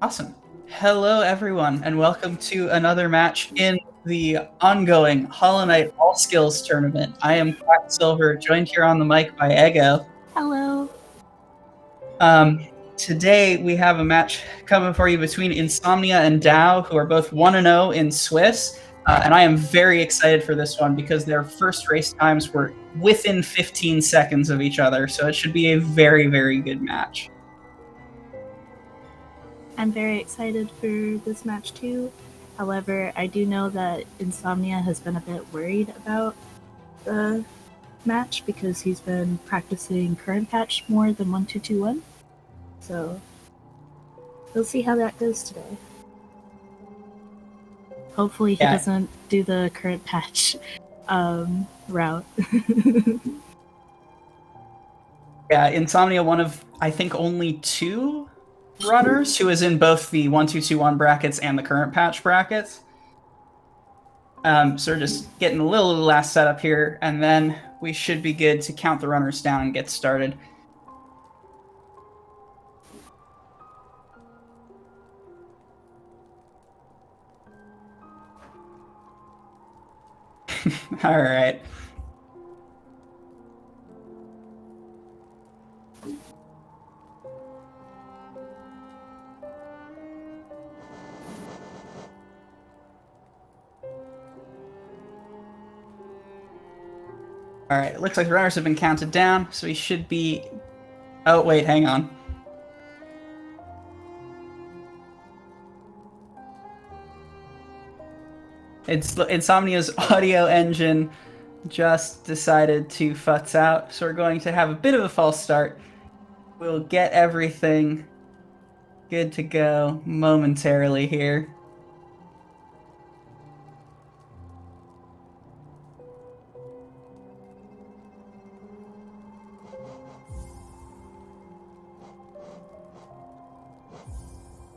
Awesome. Hello, everyone, and welcome to another match in the ongoing Hollow Knight All Skills Tournament. I am Quacksilver, joined here on the mic by Ego. Hello. Today, we have a match coming for you between ins0mnia and Dao, who are both 1-0 in Swiss. And I am very excited for this one because their first race times were within 15 seconds of each other, so it should be a very, very good match. I'm very excited for this match too. However, I do know that ins0mnia has been a bit worried about the match because he's been practicing current patch more than 1221. So we'll see how that goes today. Hopefully he doesn't do the current patch route. Yeah, ins0mnia, one of, I think, only 2 runners who is in both the 1221 brackets and the current patch brackets. So we're just getting a little last setup here, and then we should be good to count the runners down and get started. All right. All right, it looks like the runners have been counted down, so we should be... Oh, wait, hang on. ins0mnia's audio engine just decided to futz out, so we're going to have a bit of a false start. We'll get everything good to go momentarily here.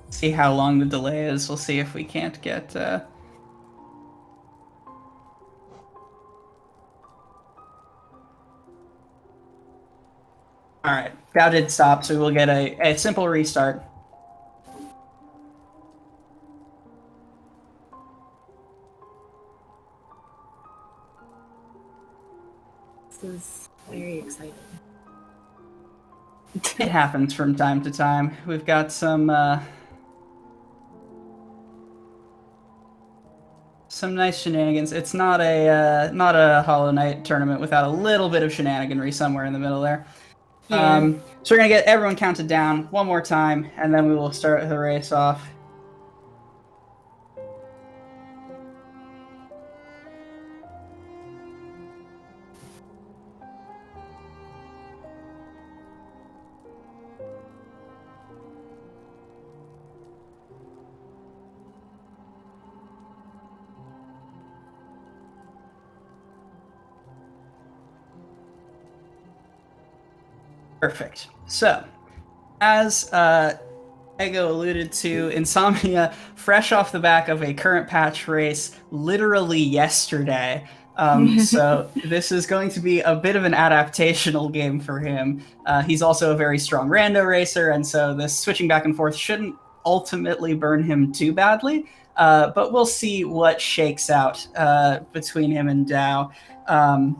See how long the delay is. We'll see if we can't get... Alright, Dao did stop, so we'll get a simple restart. This is very exciting. It happens from time to time. We've got some nice shenanigans. It's not a Hollow Knight tournament without a little bit of shenaniganry somewhere in the middle there. Yeah. So we're gonna get everyone counted down one more time, and then we will start the race off. Perfect. So, as Ego alluded to, ins0mnia, fresh off the back of a current patch race literally yesterday. So this is going to be a bit of an adaptational game for him. He's also a very strong rando racer, and so this switching back and forth shouldn't ultimately burn him too badly. But we'll see what shakes out between him and Dao.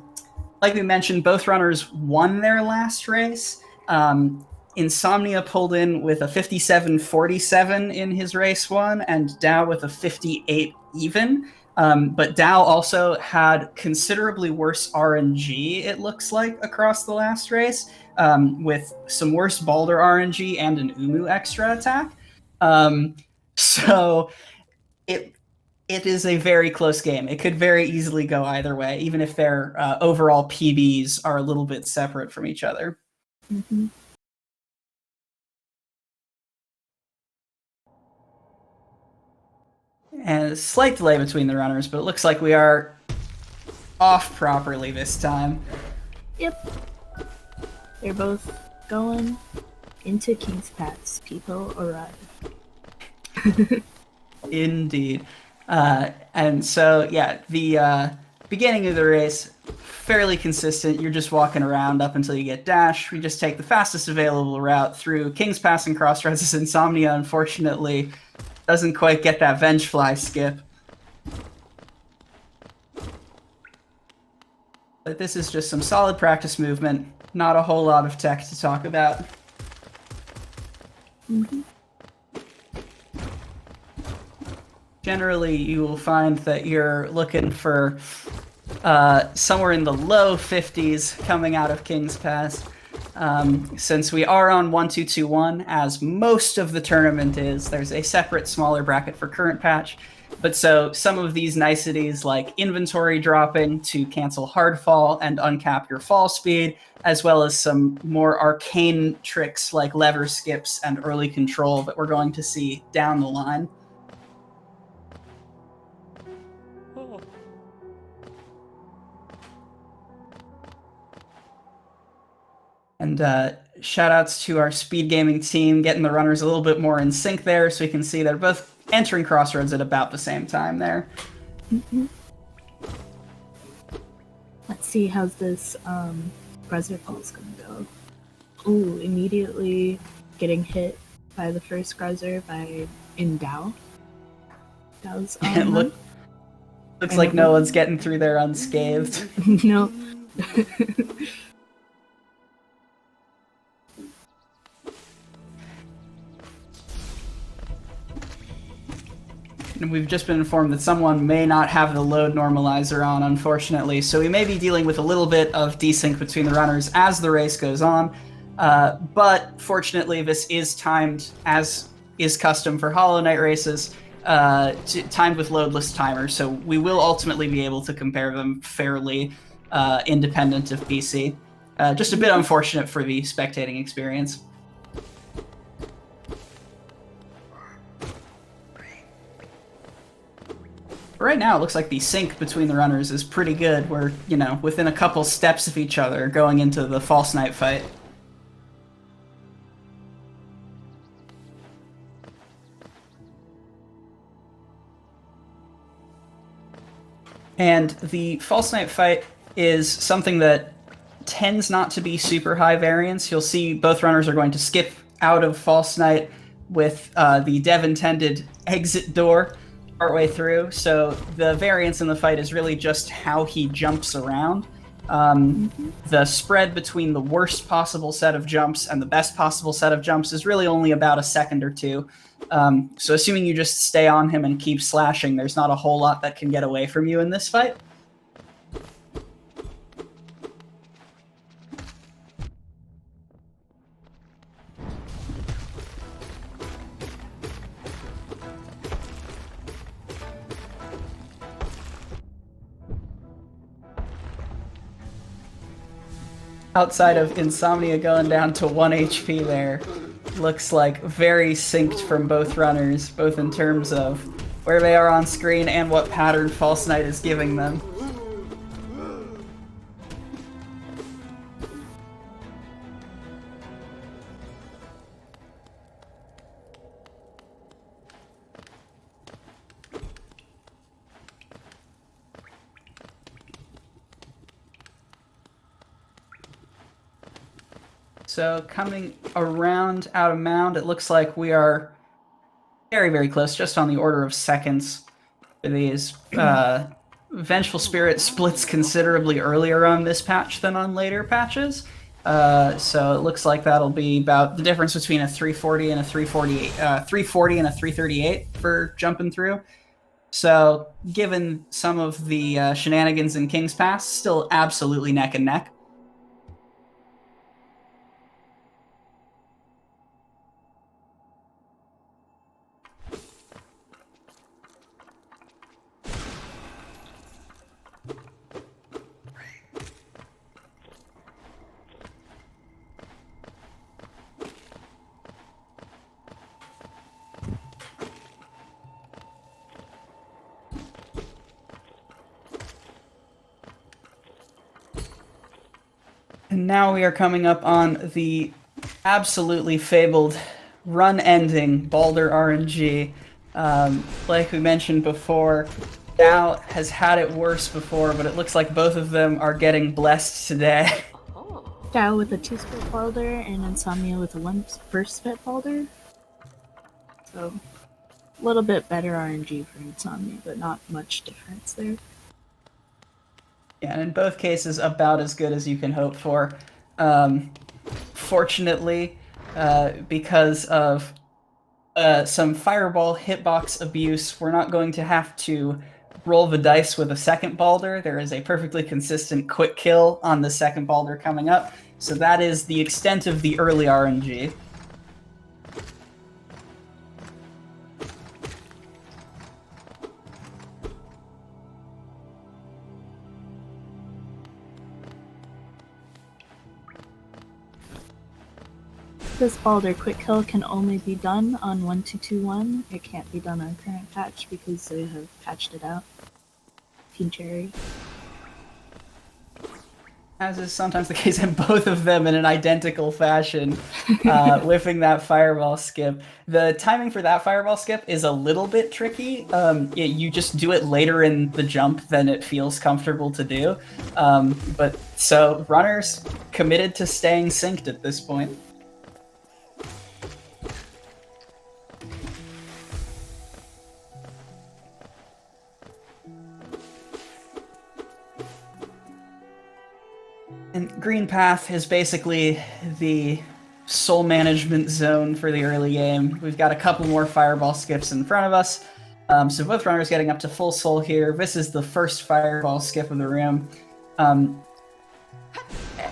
Like we mentioned, both runners won their last race. ins0mnia pulled in with a 57-47 in his race 1, and Dao with a 58 even. But Dao also had considerably worse RNG, it looks like, across the last race, with some worse Balder RNG and an Umu extra attack. So it is a very close game. It could very easily go either way, even if their overall PBs are a little bit separate from each other. Mm-hmm. And a slight delay between the runners, but it looks like we are off properly this time. Yep. They're both going into King's Pass. People arrive. Indeed. And so, yeah, the beginning of the race, fairly consistent. You're just walking around up until you get dash. We just take the fastest available route through King's Pass and Crossroads. Insomnia, unfortunately, doesn't quite get that Vengefly skip. But this is just some solid practice movement. Not a whole lot of tech to talk about. Mm-hmm. Generally, you will find that you're looking for somewhere in the low 50s coming out of King's Pass. Since we are on 1221, as most of the tournament is, there's a separate smaller bracket for current patch. But so some of these niceties like inventory dropping to cancel hard fall and uncap your fall speed, as well as some more arcane tricks like lever skips and early control that we're going to see down the line. And shout outs to our speed gaming team, getting the runners a little bit more in sync there, so we can see they're both entering Crossroads at about the same time there. Mm-hmm. Let's see how's this Brezzer Falls gonna go. Ooh, immediately getting hit by the first Brezzer in Dao. Dao's Looks like no one's getting through there unscathed. No. And we've just been informed that someone may not have the load normalizer on, unfortunately, so we may be dealing with a little bit of desync between the runners as the race goes on. But fortunately, this is timed, as is custom for Hollow Knight races, timed with loadless timers, so we will ultimately be able to compare them fairly independent of PC. Just a bit unfortunate for the spectating experience. Right now, it looks like the sync between the runners is pretty good. We're, within a couple steps of each other going into the False Knight fight. And the False Knight fight is something that tends not to be super high variance. You'll see both runners are going to skip out of False Knight with the dev intended exit door partway through, so the variance in the fight is really just how he jumps around. The spread between the worst possible set of jumps and the best possible set of jumps is really only about a second or two. So assuming you just stay on him and keep slashing, there's not a whole lot that can get away from you in this fight. Outside of Insomnia going down to 1 HP there, looks like very synced from both runners, both in terms of where they are on screen and what pattern False Knight is giving them. So coming around out of mound, it looks like we are very, very close, just on the order of seconds for these. Vengeful Spirit splits considerably earlier on this patch than on later patches. So it looks like that'll be about the difference between a 340 and a 348, 340 and a 338 for jumping through. So given some of the shenanigans in King's Pass, still absolutely neck and neck. And now we are coming up on the absolutely fabled run-ending Baldur RNG. Like we mentioned before, Dao has had it worse before, but it looks like both of them are getting blessed today. Dao with a 2-spit boulder and Insomnia with a 1 spit boulder. So, a little bit better RNG for Insomnia, but not much difference there. Yeah, and in both cases, about as good as you can hope for. Fortunately, because of some fireball hitbox abuse, we're not going to have to roll the dice with a second Balder. There is a perfectly consistent quick kill on the second Balder coming up, so that is the extent of the early RNG. This Balder quick kill can only be done on 1221. It can't be done on current patch because they have patched it out. Team Cherry. As is sometimes the case in both of them in an identical fashion, whiffing that fireball skip. The timing for that fireball skip is a little bit tricky. You just do it later in the jump than it feels comfortable to do. But so runners committed to staying synced at this point. And Green Path is basically the soul management zone for the early game. We've got a couple more fireball skips in front of us. So both runners getting up to full soul here. This is the first fireball skip of the room.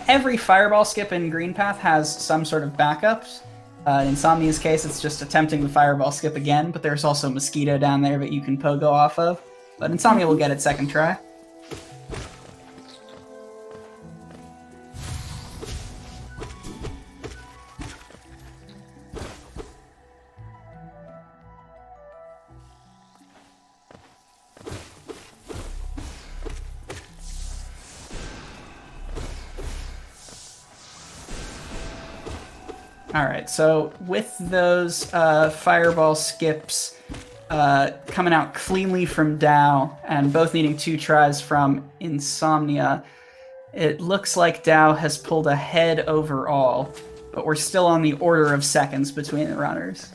Every fireball skip in Green Path has some sort of backups. In Insomnia's case, it's just attempting the fireball skip again, but there's also Mosquito down there that you can pogo off of. But Insomnia will get it second try. All right, so with those fireball skips coming out cleanly from Dao and both needing 2 tries from Insomnia, it looks like Dao has pulled ahead overall, but we're still on the order of seconds between the runners.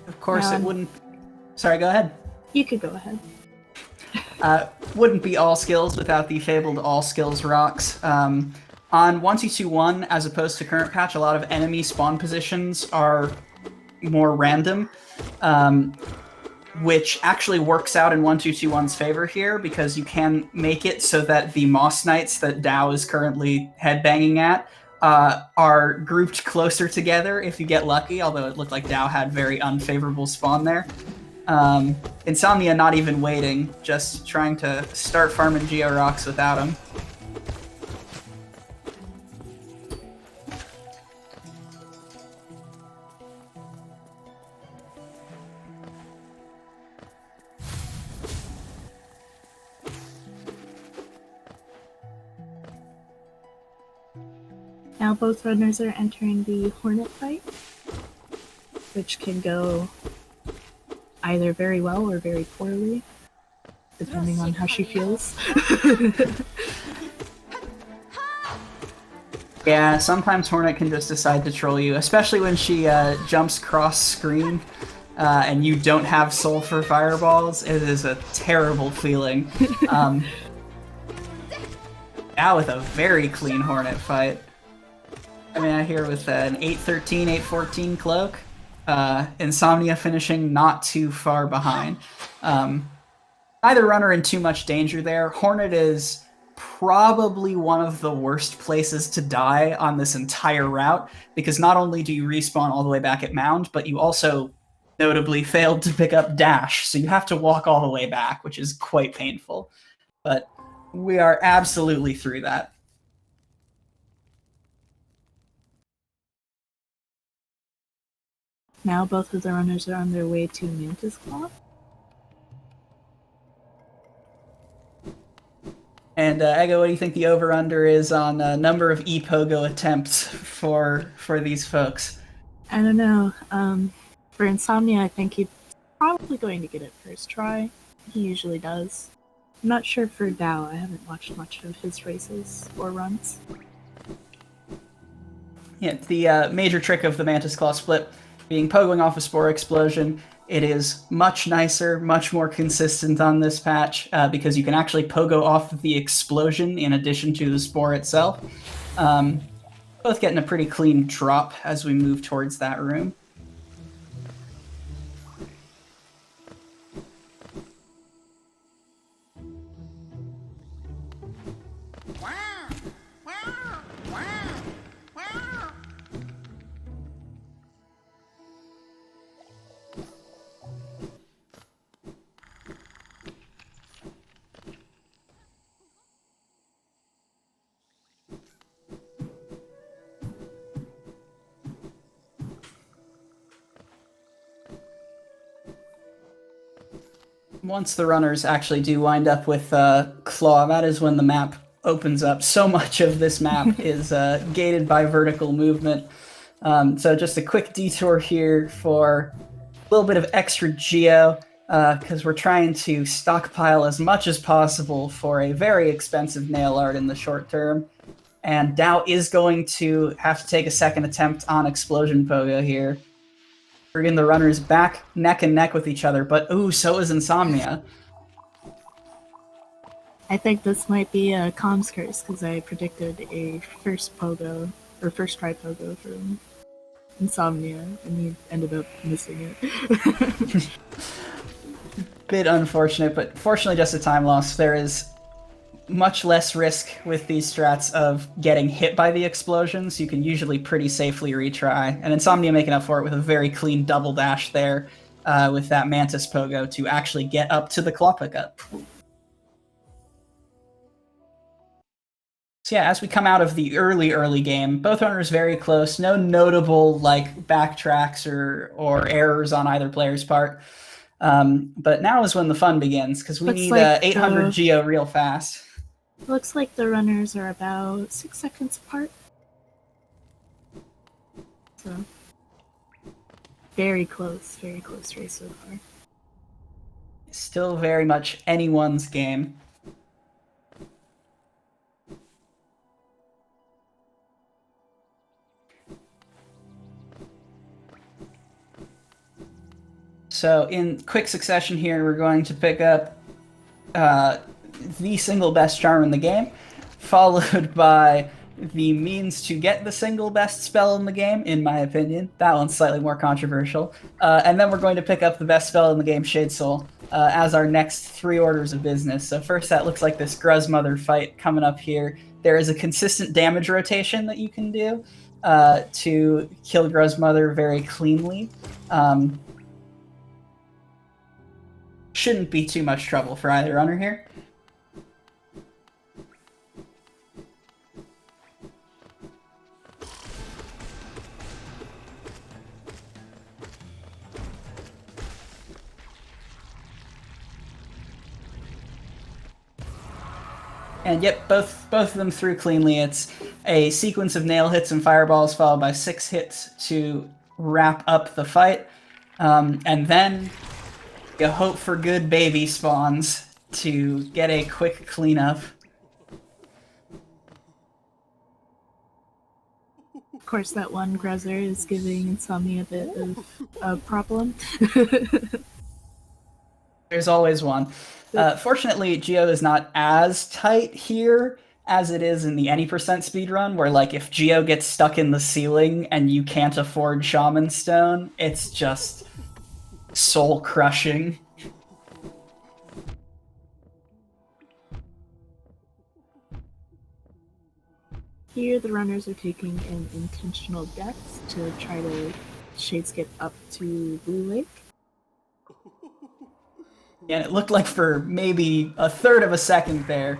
Of course, it wouldn't... Sorry, go ahead. You could go ahead. Wouldn't be all skills without the fabled all skills rocks. On 1221, as opposed to current patch, a lot of enemy spawn positions are more random, which actually works out in 1221's favor here, because you can make it so that the Moss Knights that Dao is currently headbanging at are grouped closer together if you get lucky, although it looked like Dao had very unfavorable spawn there. Insomnia not even waiting, just trying to start farming Geo Rocks without him. Now both runners are entering the Hornet fight, which can go either very well or very poorly, depending on how she feels. Yeah, sometimes Hornet can just decide to troll you, especially when she jumps cross-screen and you don't have soul for fireballs. It is a terrible feeling. Now with a very clean Hornet fight. I mean, I hear with an 813, 814 cloak, Insomnia finishing not too far behind. Neither runner in too much danger there. Hornet is probably one of the worst places to die on this entire route, because not only do you respawn all the way back at Mound, but you also notably failed to pick up Dash, so you have to walk all the way back, which is quite painful. But we are absolutely through that. Now both of the runners are on their way to Mantis Claw. And Ego, what do you think the over/under is on number of e-pogo attempts for these folks? I don't know. For ins0mnia, I think he's probably going to get it first try. He usually does. I'm not sure for Dao. I haven't watched much of his races or runs. Yeah, the major trick of the Mantis Claw split being pogoing off a Spore Explosion. It is much nicer, much more consistent on this patch because you can actually pogo off the explosion in addition to the Spore itself. Both getting a pretty clean drop as we move towards that room. Once the runners actually do wind up with Claw, that is when the map opens up. So much of this map is gated by vertical movement. So just a quick detour here for a little bit of extra geo, because we're trying to stockpile as much as possible for a very expensive nail art in the short term. And Dao is going to have to take a second attempt on Explosion Pogo here. Bringing the runners back neck and neck with each other, but ooh, so is ins0mnia. I think this might be a comms curse because I predicted a first pogo or first try pogo from ins0mnia, and he ended up missing it. Bit unfortunate, but fortunately just a time loss. There is much less risk with these strats of getting hit by the explosions. You can usually pretty safely retry. And ins0mnia making up for it with a very clean double dash there with that Mantis Pogo to actually get up to the claw pickup. So yeah, as we come out of the early game, both runners very close. No notable like backtracks or errors on either player's part. But now is when the fun begins, because we need like 800 geo real fast. Looks like the runners are about 6 seconds apart. So, very close race so far. Still very much anyone's game. So in quick succession here, we're going to pick up the single best charm in the game, followed by the means to get the single best spell in the game, in my opinion. That one's slightly more controversial. And then we're going to pick up the best spell in the game, Shade Soul, as our next 3 orders of business. So first, that looks like this Gruzmother fight coming up here. There is a consistent damage rotation that you can do to kill Gruzmother very cleanly. Shouldn't be too much trouble for either runner here. And yep, both of them through cleanly. It's a sequence of nail hits and fireballs followed by 6 hits to wrap up the fight. And then you hope for good baby spawns to get a quick cleanup. Of course, that one Gruzzer is giving ins0mnia a bit of a problem. There's always one. Fortunately, Geo is not as tight here as it is in the any percent speedrun, where like if Geo gets stuck in the ceiling and you can't afford Shaman Stone, it's just soul crushing. Here, the runners are taking an intentional death to try to shadeskip up to Blue Lake. And it looked like for maybe a third of a second there,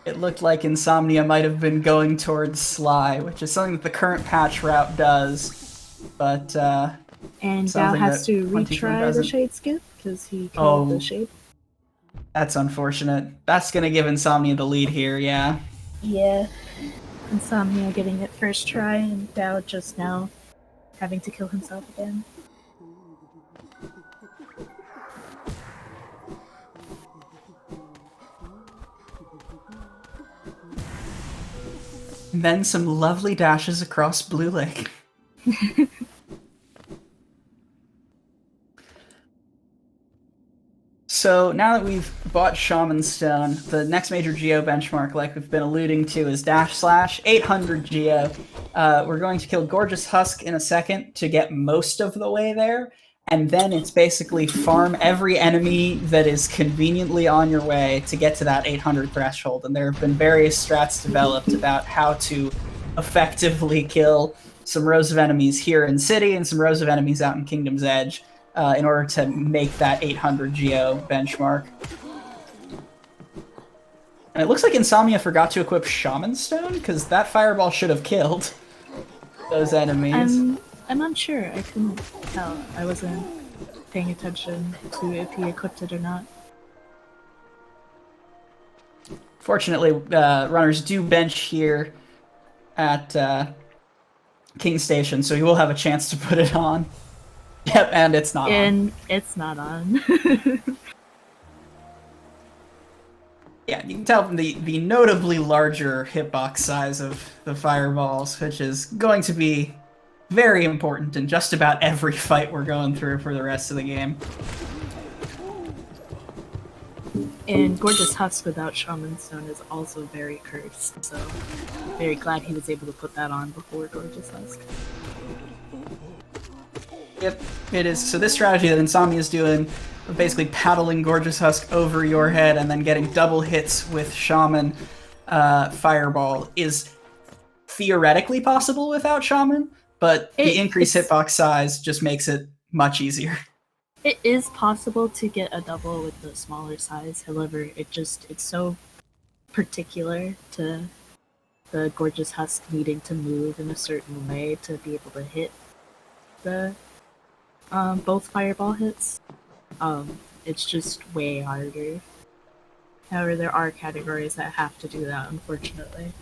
it looked like ins0mnia might have been going towards Sly, which is something that the current patch route does. But And Dao Something has that to 22 retry the doesn't. Shade Skip because he killed the Oh, Shade. that's unfortunate. That's gonna give Insomnia the lead here, yeah. Yeah. Insomnia getting it first try, and Dao just now having to kill himself again. And then some lovely dashes across Blue Lake. So now that we've bought Shaman Stone, the next major geo benchmark, like we've been alluding to, is / 800 geo. We're going to kill Gorgeous Husk in a second to get most of the way there, and then it's basically farm every enemy that is conveniently on your way to get to that 800 threshold. And there have been various strats developed about how to effectively kill some rows of enemies here in City and some rows of enemies out in Kingdom's Edge. In order to make that 800 geo benchmark. And it looks like Insomnia forgot to equip Shaman Stone, because that fireball should have killed those enemies. I'm unsure. I couldn't tell. I wasn't paying attention to if he equipped it or not. Fortunately, runners do bench here at King Station, so you will have a chance to put it on. Yep, and it's not on. It's not on. Yeah, you can tell from the notably larger hitbox size of the fireballs, which is going to be very important in just about every fight we're going through for the rest of the game. And Gorgeous Husk without Shaman Stone is also very cursed, so very glad he was able to put that on before Gorgeous Husk. Yep, it is. So this strategy that Insomnia is doing, of basically paddling Gorgeous Husk over your head and then getting double hits with Shaman Fireball, is theoretically possible without Shaman, but the increased hitbox size just makes it much easier. It is possible to get a double with the smaller size, however, it's so particular to the Gorgeous Husk needing to move in a certain way to be able to hit the both fireball hits. It's just way harder. However, there are categories that have to do that, unfortunately.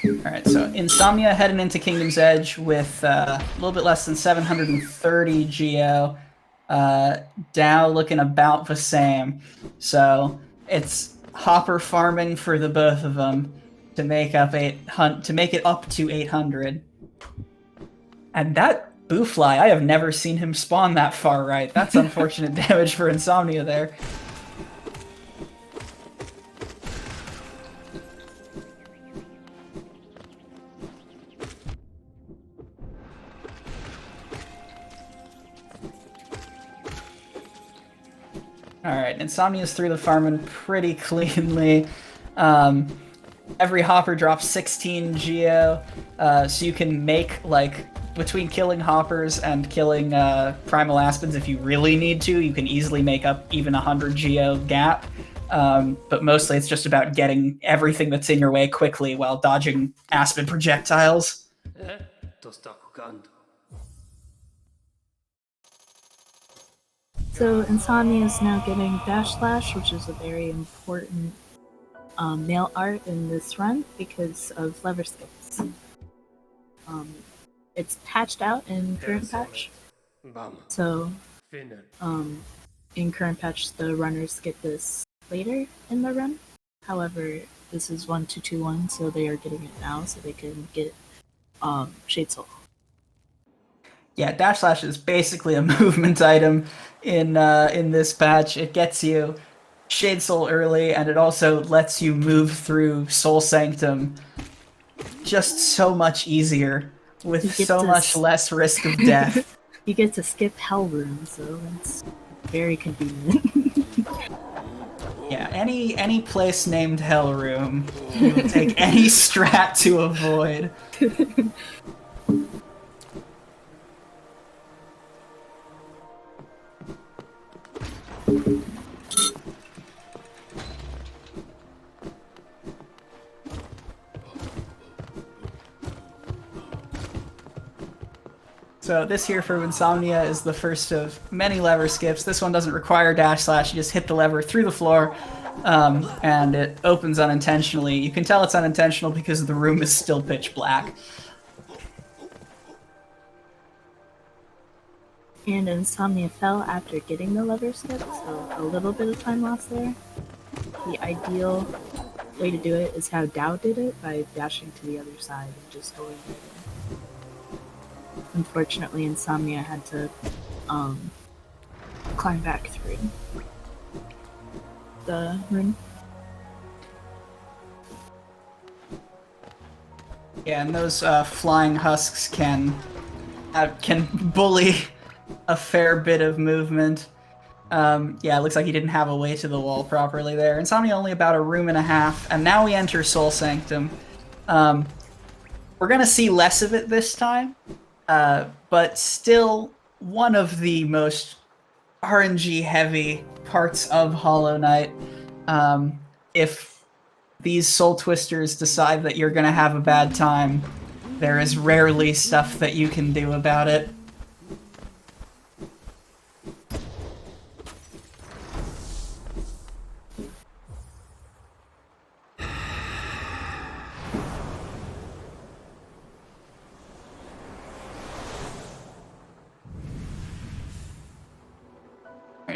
Alright, so Insomnia heading into Kingdom's Edge with a little bit less than 730 geo. Dao looking about the same. So it's Hopper farming for the both of them to make up to make it up to 800. And that Boofly, I have never seen him spawn that far right. That's unfortunate damage for Insomnia there. Alright, Insomnia's through the farming pretty cleanly. Every hopper drops 16 geo, so you can make, like, between killing hoppers and killing primal aspens, if you really need to, you can easily make up even 100 geo gap. But mostly it's just about getting everything that's in your way quickly while dodging aspen projectiles. So Insomnia is now getting Dash Slash, which is a very important nail art in this run because of lever skips. It's patched out in current patch. So in current patch, the runners get this later in the run. However, this is 1-2-2-1, so they are getting it now so they can get Shade Soul. Yeah, Dash Slash is basically a movement item in this patch. It gets you Shade Soul early, and it also lets you move through Soul Sanctum just so much easier with so much less risk of death. You get to skip Hell Room, so it's very convenient. Yeah, any place named Hell Room, you will take any strat to avoid. So this here from Insomnia is the first of many lever skips. This one doesn't require dash slash. You just hit the lever through the floor, and it opens unintentionally. You can tell it's unintentional because the room is still pitch black. And Insomnia fell after getting the lever skip, so a little bit of time lost there. The ideal way to do it is how Dao did it, by dashing to the other side and just going in. Unfortunately, Insomnia had to climb back through the room. Yeah, and those flying husks can bully a fair bit of movement. Yeah, it looks like he didn't have a way to the wall properly there. Insomnia only about a room and a half, and now we enter Soul Sanctum. We're gonna see less of it this time, but still one of the most RNG-heavy parts of Hollow Knight. If these Soul Twisters decide that you're gonna have a bad time, there is rarely stuff that you can do about it.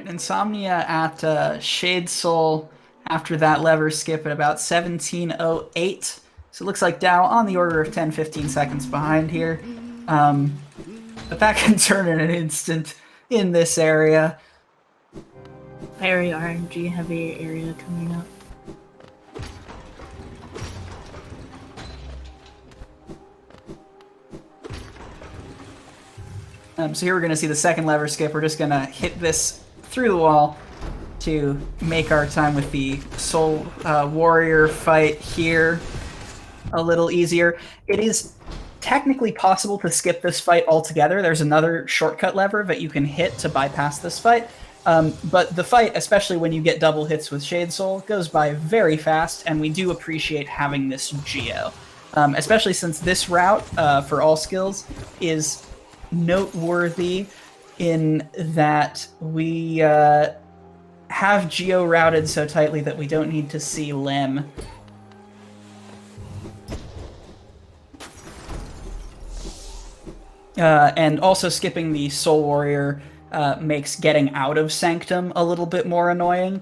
Insomnia at Shade Soul after that lever skip at about 17:08. So it looks like Dao on the order of 10-15 seconds behind here. But that can turn in an instant in this area. Very RNG heavy area coming up. So here we're going to see the second lever skip. We're just going to hit this through the wall to make our time with the Soul Warrior fight here a little easier. It is technically possible to skip this fight altogether. There's another shortcut lever that you can hit to bypass this fight. But the fight, especially when you get double hits with Shade Soul, goes by very fast, and we do appreciate having this Geo. Especially since this route for all skills is noteworthy in that we have Geo routed so tightly that we don't need to see Lem. And also skipping the Soul Warrior makes getting out of Sanctum a little bit more annoying,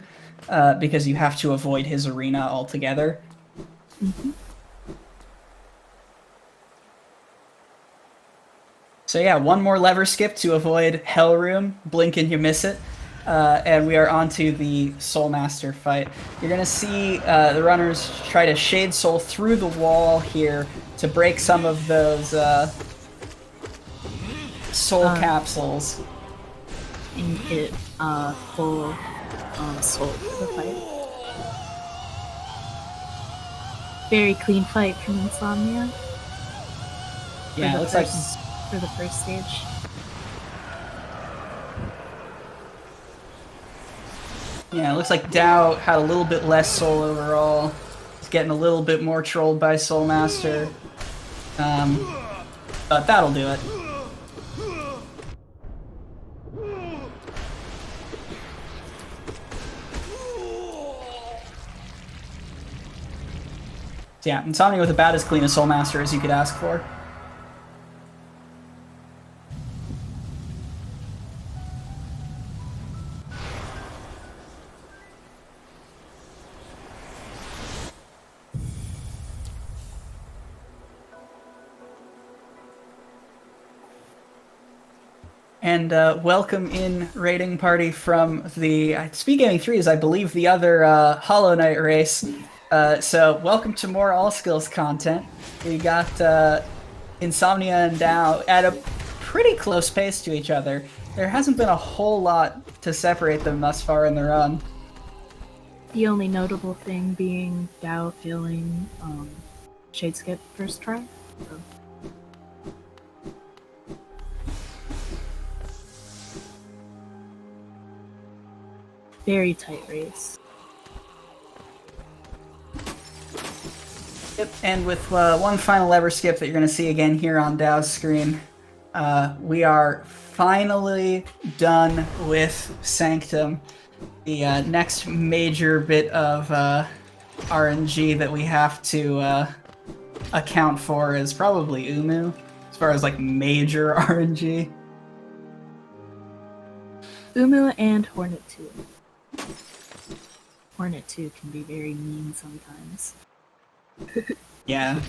because you have to avoid his arena altogether. Mm-hmm. So yeah, one more lever skip to avoid Hell Room. Blink and you miss it. And we are on to the Soul Master fight. You're going to see the runners try to Shade Soul through the wall here to break some of those soul capsules. And get full soul for the fight. Very clean fight from Insomnia. Yeah, it looks like for the first stage. Yeah, it looks like Dao had a little bit less soul overall. He's getting a little bit more trolled by Soul Master. But that'll do it. So yeah, Insomnia with about as clean a Soul Master as you could ask for. And welcome in raiding party from the Speed Gaming 3 is, I believe, the other Hollow Knight race. So welcome to more All Skills content. We got Insomnia and Dao at a pretty close pace to each other. There hasn't been a whole lot to separate them thus far in the run. The only notable thing being Dao failing Shade Skip first try. So. Very tight race. Yep, and with one final lever skip that you're going to see again here on Dao's screen, We are finally done with Sanctum. The next major bit of RNG that we have to account for is probably Umu, as far as like major RNG. Umu and Hornet 2. Hornet 2 can be very mean sometimes. Yeah.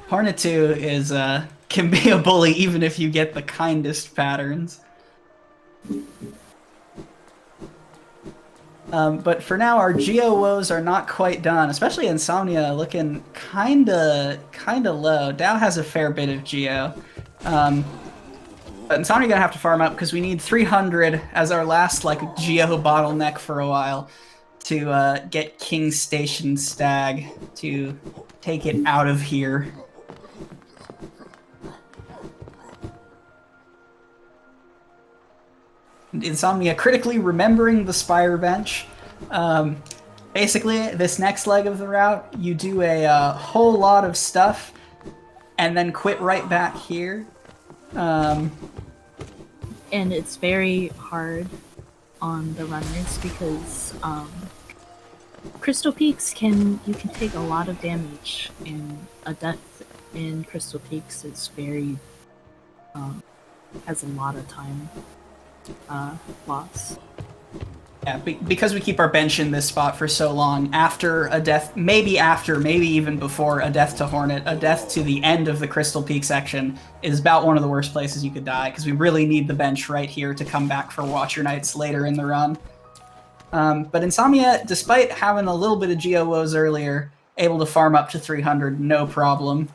Hornet 2 is can be a bully even if you get the kindest patterns. But for now, our Geo woes are not quite done, especially Insomnia looking kinda low. Dao has a fair bit of Geo. But Insomnia gonna have to farm up because we need 300 as our last like Geo bottleneck for a while to get King Station Stag to take it out of here. Insomnia critically remembering the Spire bench. Basically, this next leg of the route, you do a whole lot of stuff and then quit right back here. And it's very hard on the runners because Crystal Peaks you can take a lot of damage, and a death in Crystal Peaks is very has a lot of time loss. Yeah, because we keep our bench in this spot for so long, after a death, maybe even before a death to Hornet, a death to the end of the Crystal Peak section is about one of the worst places you could die, because we really need the bench right here to come back for Watcher Knights later in the run. But Insomnia, despite having a little bit of Geo woes earlier, able to farm up to 300, no problem.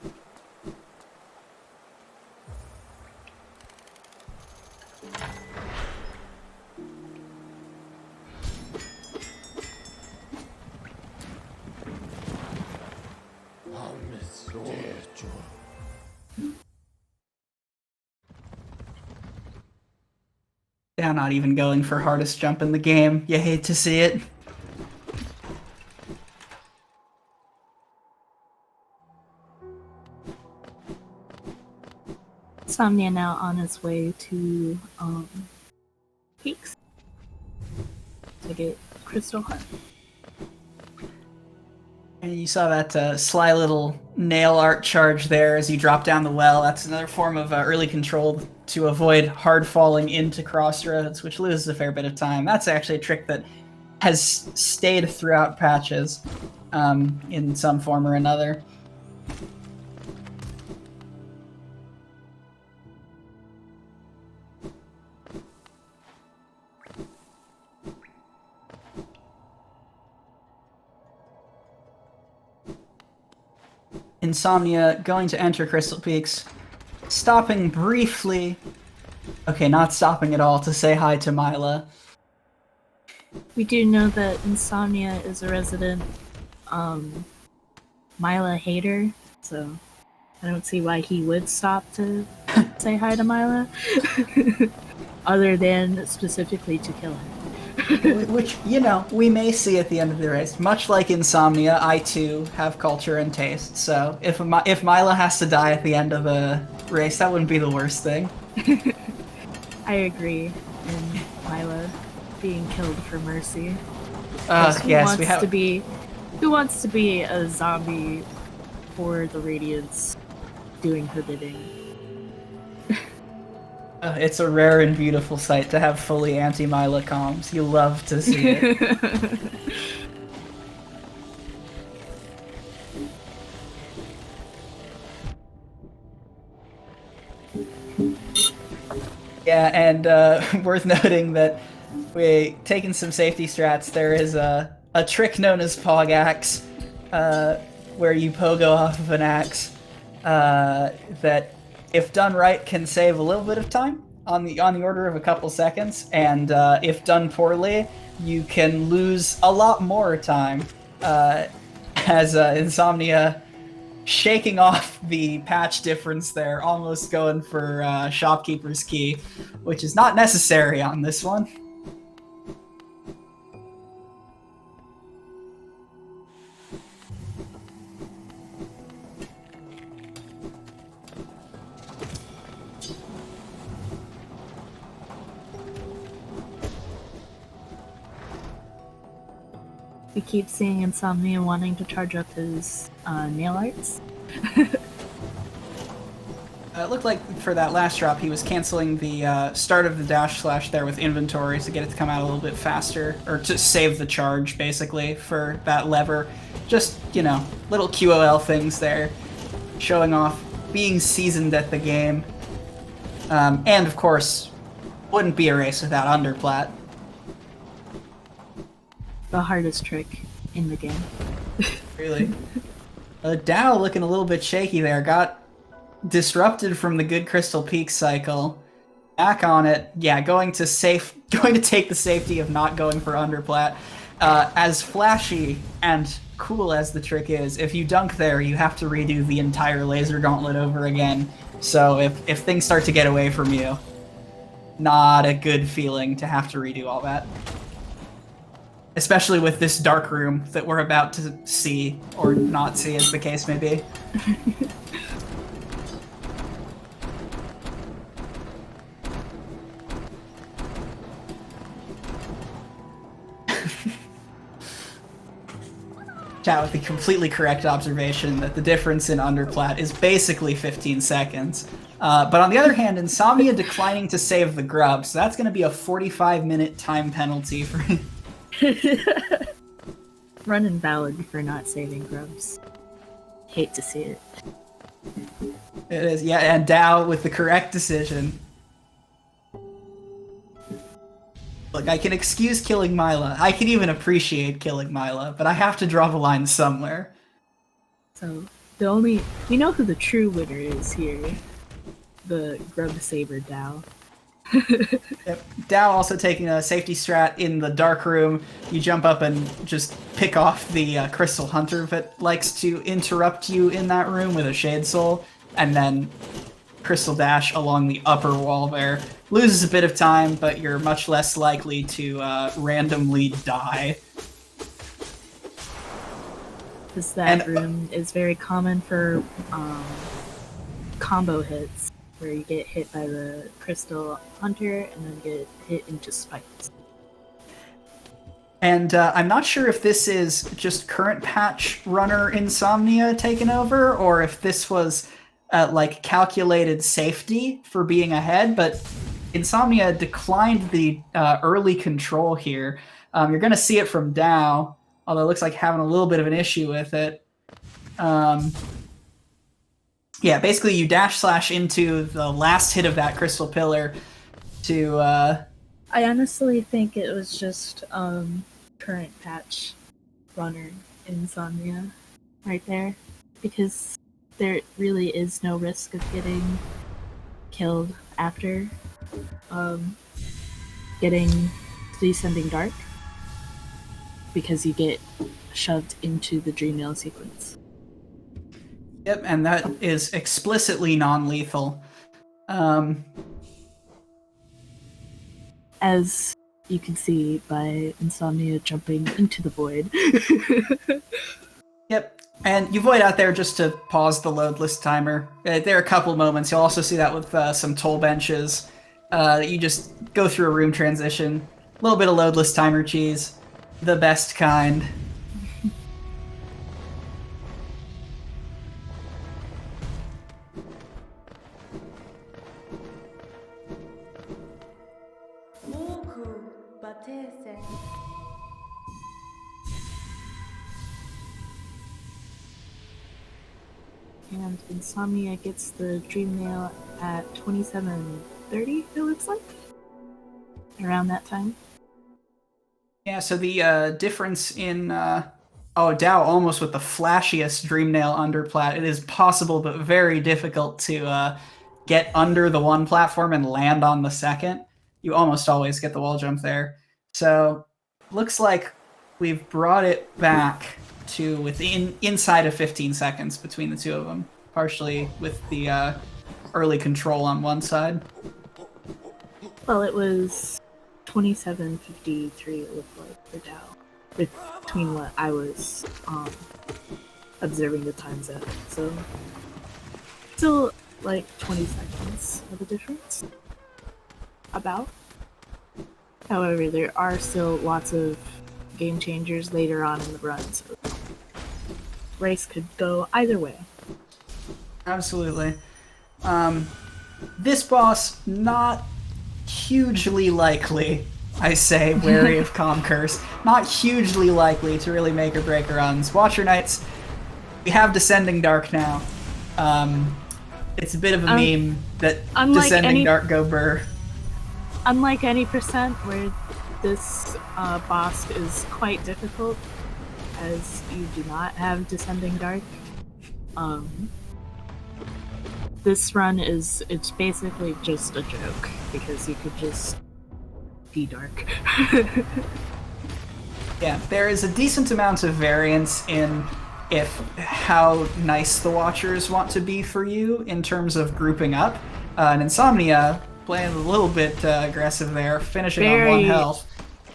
They're not even going for hardest jump in the game. You hate to see it. Insomnia now on his way to Peaks to get Crystal Heart. And you saw that sly little nail art charge there as you drop down the well. That's another form of early control to avoid hard falling into crossroads, which loses a fair bit of time. That's actually a trick that has stayed throughout patches in some form or another. Insomnia going to enter Crystal Peaks, stopping briefly. Okay, not stopping at all to say hi to Mila. We do know that Insomnia is a resident Mila hater, so I don't see why he would stop to say hi to Mila, other than specifically to kill her. Which, you know, we may see at the end of the race. Much like Insomnia, I too have culture and taste, so if Mila has to die at the end of the race, that wouldn't be the worst thing. I agree in Mila being killed for mercy. Yes, we have. Who wants to be a zombie for the Radiance doing her bidding? It's a rare and beautiful sight to have fully anti-Mila comms. You love to see it. Yeah, and worth noting that we taking some safety strats. There is a trick known as Pog Axe, where you pogo off of an axe that, if done right, can save a little bit of time on the order of a couple seconds, and if done poorly, you can lose a lot more time. As Insomnia shaking off the patch difference there, almost going for Shopkeeper's Key, which is not necessary on this one. We keep seeing ins0mnia wanting to charge up his nail arts. It looked like for that last drop, he was canceling the start of the dash slash there with inventory to get it to come out a little bit faster, or to save the charge, basically, for that lever. Just, you know, little QOL things there, showing off being seasoned at the game. And, of course, wouldn't be a race without underplat. The hardest trick in the game. Really. Dow looking a little bit shaky there. Got disrupted from the good Crystal Peak cycle. Back on it. Yeah, going to take the safety of not going for underplat. As flashy and cool as the trick is, if you dunk there, you have to redo the entire laser gauntlet over again. So if things start to get away from you, not a good feeling to have to redo all that. Especially with this dark room that we're about to see, or not see, as the case may be. Chat with the completely correct observation that the difference in underplat is basically 15 seconds. But on the other hand, ins0mnia declining to save the grub, so that's going to be a 45-minute time penalty for him. Run invalid for not saving grubs. Hate to see it. It is, yeah, and Dow with the correct decision. Look, I can excuse killing Mila. I can even appreciate killing Mila, but I have to draw the line somewhere. So, we know who the true winner is here. The grub saver Dow. Yep. Dow also taking a safety strat in the dark room. You jump up and just pick off the Crystal Hunter that likes to interrupt you in that room with a Shade Soul, and then Crystal Dash along the upper wall there. Loses a bit of time, but you're much less likely to randomly die. Because that room is very common for combo hits, where you get hit by the Crystal Hunter and then get hit into spikes. And I'm not sure if this is just current patch runner ins0mnia taken over, or if this was like calculated safety for being ahead, but ins0mnia declined the early control here. You're going to see it from Dow, although it looks like having a little bit of an issue with it. Yeah, basically you dash slash into the last hit of that crystal pillar to... I honestly think it was just current patch runner ins0mnia right there, because there really is no risk of getting killed after getting Descending Dark, because you get shoved into the Dream Nail sequence. Yep, and that is explicitly non-lethal. As you can see by ins0mnia jumping into the void. Yep, and you void out there just to pause the loadless timer. There are a couple moments. You'll also see that with some toll benches. You just go through a room transition. A little bit of loadless timer cheese. The best kind. And ins0mnia gets the Dream Nail at 27:30, it looks like. Around that time. Yeah, so the difference in... Dow almost with the flashiest Dream Nail underplat. It is possible, but very difficult to get under the one platform and land on the second. You almost always get the wall jump there. So, looks like we've brought it back to inside of 15 seconds between the two of them, partially with the early control on one side. Well, it was 27:53, it looked like, for Dow, between what I was observing the times at. So, still like 20 seconds of a difference. About. However, there are still lots of game changers later on in the run. So race could go either way. Absolutely. This boss, not hugely likely, I say, wary of Calm Curse, not hugely likely to really make or break runs. Watcher Knights, we have Descending Dark now. It's a bit of a meme that Descending Dark go burr. Unlike any percent, where this boss is quite difficult, as you do not have Descending Dark. This run it's basically just a joke, because you could just be dark. Yeah, there is a decent amount of variance in how nice the Watchers want to be for you in terms of grouping up. And ins0mnia, playing a little bit aggressive there, finishing on 1 health.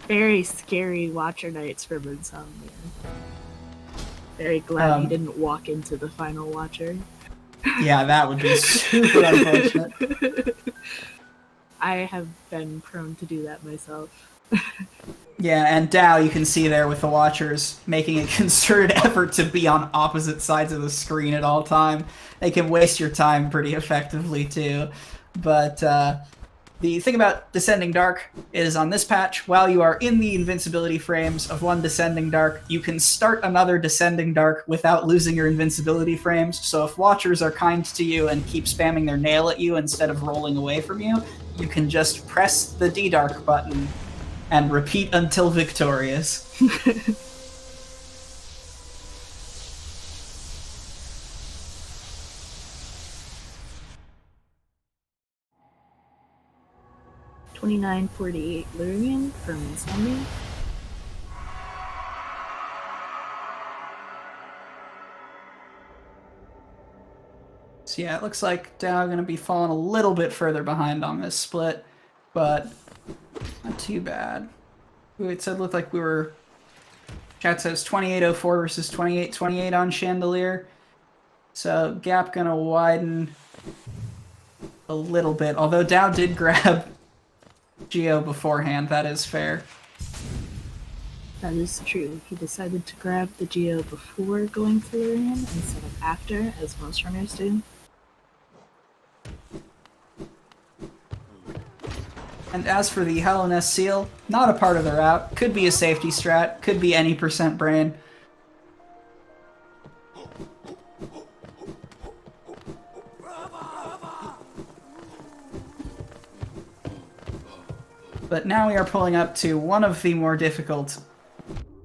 Very scary Watcher Knights from ins0mnia. Very glad he didn't walk into the final Watcher. Yeah, that would be super unfortunate. I have been prone to do that myself. Yeah, and Dao, you can see there with the Watchers making a concerted effort to be on opposite sides of the screen at all time. They can waste your time pretty effectively too. But the thing about Descending Dark is on this patch, while you are in the invincibility frames of one Descending Dark, you can start another Descending Dark without losing your invincibility frames. So if Watchers are kind to you and keep spamming their nail at you instead of rolling away from you, you can just press the D-Dark button and repeat until victorious. $29.48 Lurian from ins0mnia. So yeah, it looks like Dao going to be falling a little bit further behind on this split, but not too bad. Ooh, it looked like we were... Chat says 28.04 versus 28.28 on Chandelier. So gap going to widen a little bit, although Dao did grab Geo beforehand, that is fair. That is true. He decided to grab the Geo before going for Lurian instead of after, as most runners do. And as for the Hallownest Seal, not a part of the route. Could be a safety strat, could be any percent brain. But now we are pulling up to one of the more difficult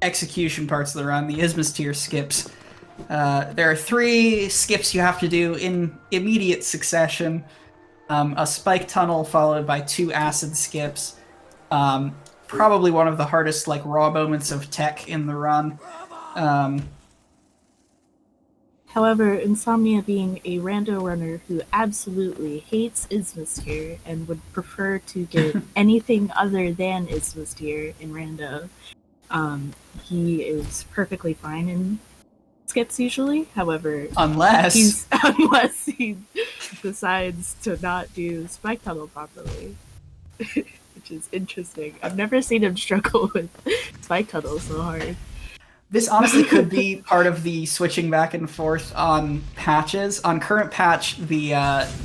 execution parts of the run, the Isthmus tier skips. There are 3 skips you have to do in immediate succession. A spike tunnel followed by 2 acid skips. Probably one of the hardest raw moments of tech in the run. However, ins0mnia being a rando runner who absolutely hates Isthmus tier and would prefer to get anything other than Isthmus tier in rando, he is perfectly fine in skips usually. However, unless he decides to not do spike tunnel properly, which is interesting. I've never seen him struggle with spike tunnel so hard. This honestly could be part of the switching back and forth on patches. On current patch, the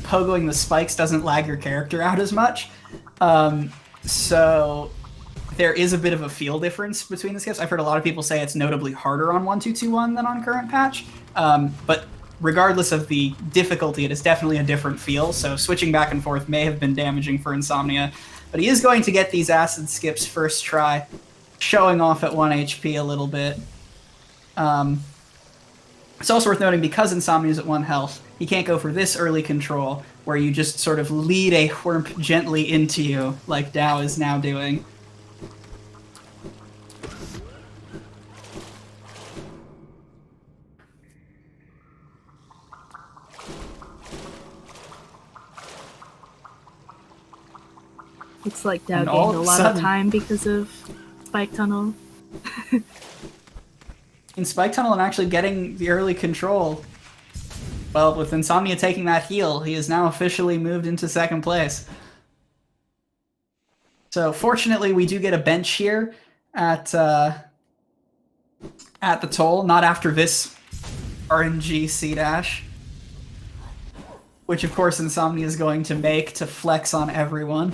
pogoing the spikes doesn't lag your character out as much. So there is a bit of a feel difference between the skips. I've heard a lot of people say it's notably harder on 1221 than on current patch. But regardless of the difficulty, it is definitely a different feel. So switching back and forth may have been damaging for ins0mnia. But he is going to get these acid skips first try, showing off at 1 HP a little bit. It's also worth noting, because ins0mnia is at 1 health, he can't go for this early control, where you just sort of lead a whorp gently into you, like Dao is now doing. Looks like Dao gained a lot of time because of Spike Tunnel. In Spike Tunnel and actually getting the early control, well, with ins0mnia taking that heal, he is now officially moved into 2nd place. So fortunately, we do get a bench here at at the toll, not after this RNG C-dash. Which, of course, ins0mnia is going to make to flex on everyone.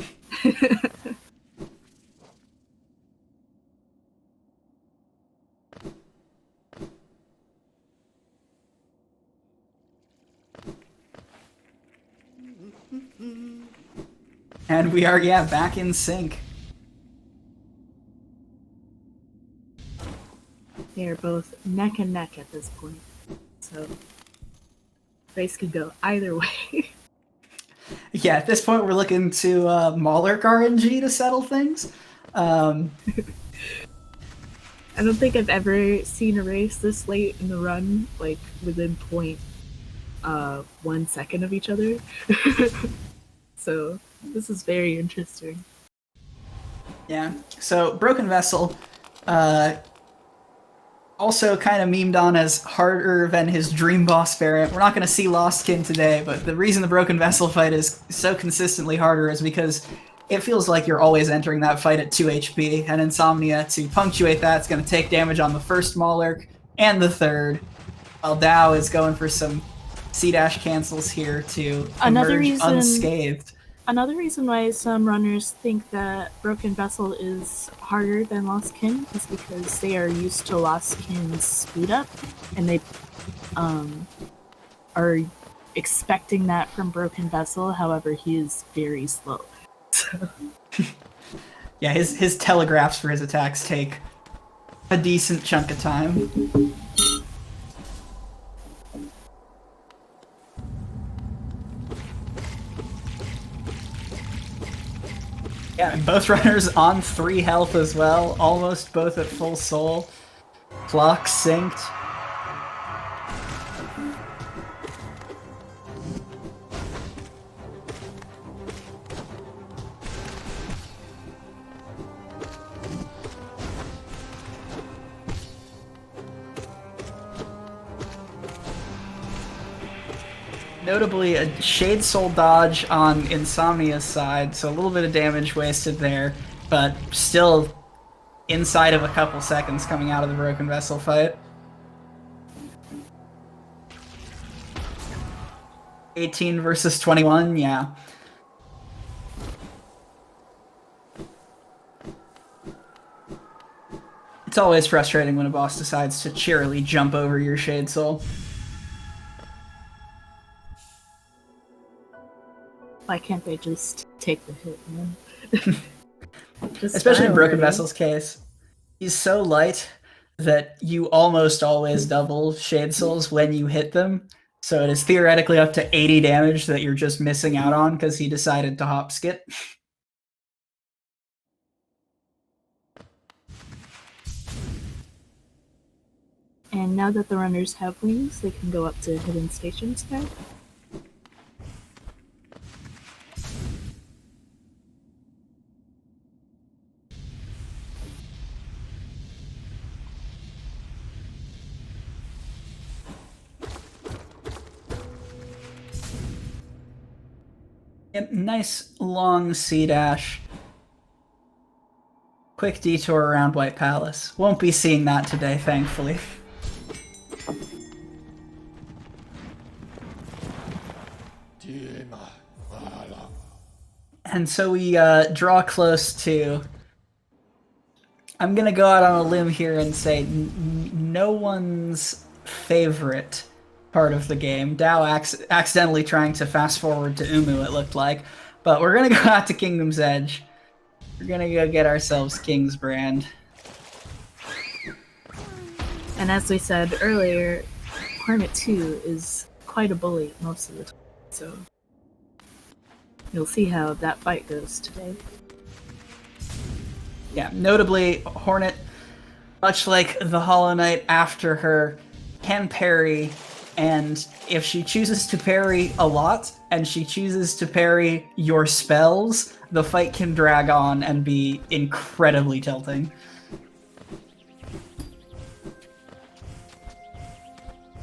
And we are, yeah, back in sync. They are both neck and neck at this point. So, race could go either way. Yeah, at this point, we're looking to Maulerk RNG to settle things. I don't think I've ever seen a race this late in the run, like within 1 second of each other. So this is very interesting. Yeah, so Broken Vessel, also kind of memed on as harder than his Dream Boss variant. We're not going to see Lostkin today, but the reason the Broken Vessel fight is so consistently harder is because it feels like you're always entering that fight at 2 HP, and ins0mnia, to punctuate that, is going to take damage on the first Maulerk and the third, while Dao is going for some C-dash cancels here to emerge unscathed. Another reason why some runners think that Broken Vessel is harder than Lost Kin is because they are used to Lost Kin's speed up, and they are expecting that from Broken Vessel. However, he is very slow. So. Yeah, his telegraphs for his attacks take a decent chunk of time. Yeah, and both runners on 3 health as well, almost both at full soul. Clock synced. Notably, a Shade Soul dodge on ins0mnia's side, so a little bit of damage wasted there, but still inside of a couple seconds coming out of the Broken Vessel fight. 18 versus 21, yeah. It's always frustrating when a boss decides to cheerily jump over your Shade Soul. Why can't they just take the hit, man? Especially in Broken Vessel's case. He's so light that you almost always double Shade Souls when you hit them. So it is theoretically up to 80 damage that you're just missing out on because he decided to hop skit. And now that the runners have wings, they can go up to hidden stations now. Yep, nice long C-dash. Quick detour around White Palace. Won't be seeing that today, thankfully. And so we draw close to... I'm gonna go out on a limb here and say no one's favorite part of the game. Dao accidentally trying to fast forward to Umu, it looked like. But we're gonna go out to Kingdom's Edge. We're gonna go get ourselves King's Brand. And as we said earlier, Hornet 2 is quite a bully most of the time, so you'll see how that fight goes today. Yeah, notably, Hornet, much like the Hollow Knight after her, can parry, and if she chooses to parry a lot, and she chooses to parry your spells, the fight can drag on and be incredibly tilting.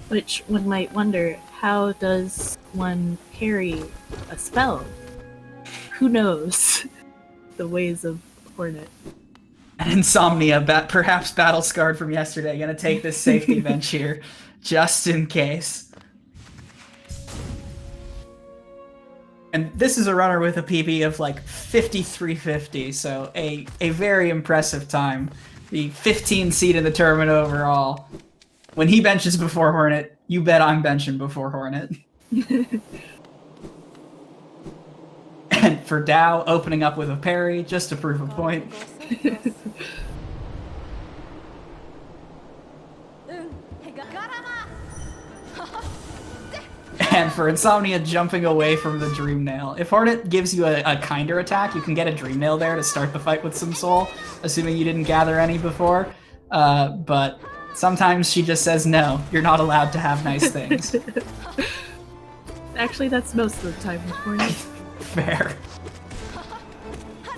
Which one might wonder, how does one parry a spell? Who knows the ways of Hornet? And Insomnia, perhaps battle scarred from yesterday, gonna take this safety bench here, just in case. And this is a runner with a PB of like 5350, so a very impressive time. The 15 seed in the tournament overall. When he benches before Hornet, you bet I'm benching before Hornet. And for Dao, opening up with a parry, just to prove a point. And for Insomnia, jumping away from the Dream Nail. If Hornet gives you a kinder attack, you can get a Dream Nail there to start the fight with some soul, assuming you didn't gather any before. But sometimes she just says, no, you're not allowed to have nice things. Actually, that's most of the time with Hornet. Fair.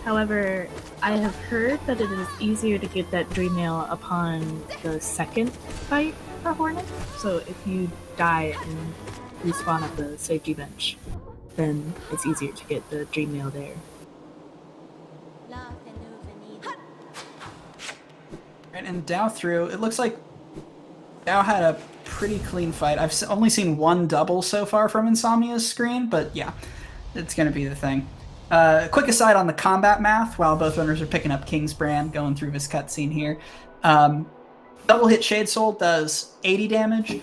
However, I have heard that it is easier to get that Dream Nail upon the second fight for Hornet. So if you die and respawn at the safety bench, then it's easier to get the Dream Nail there. And Dao through, it looks like Dao had a pretty clean fight. I've only seen one double so far from Insomnia's screen, but yeah, it's going to be the thing. Quick aside on the combat math, while both runners are picking up King's Brand, going through this cutscene here. Double hit Shade Soul does 80 damage.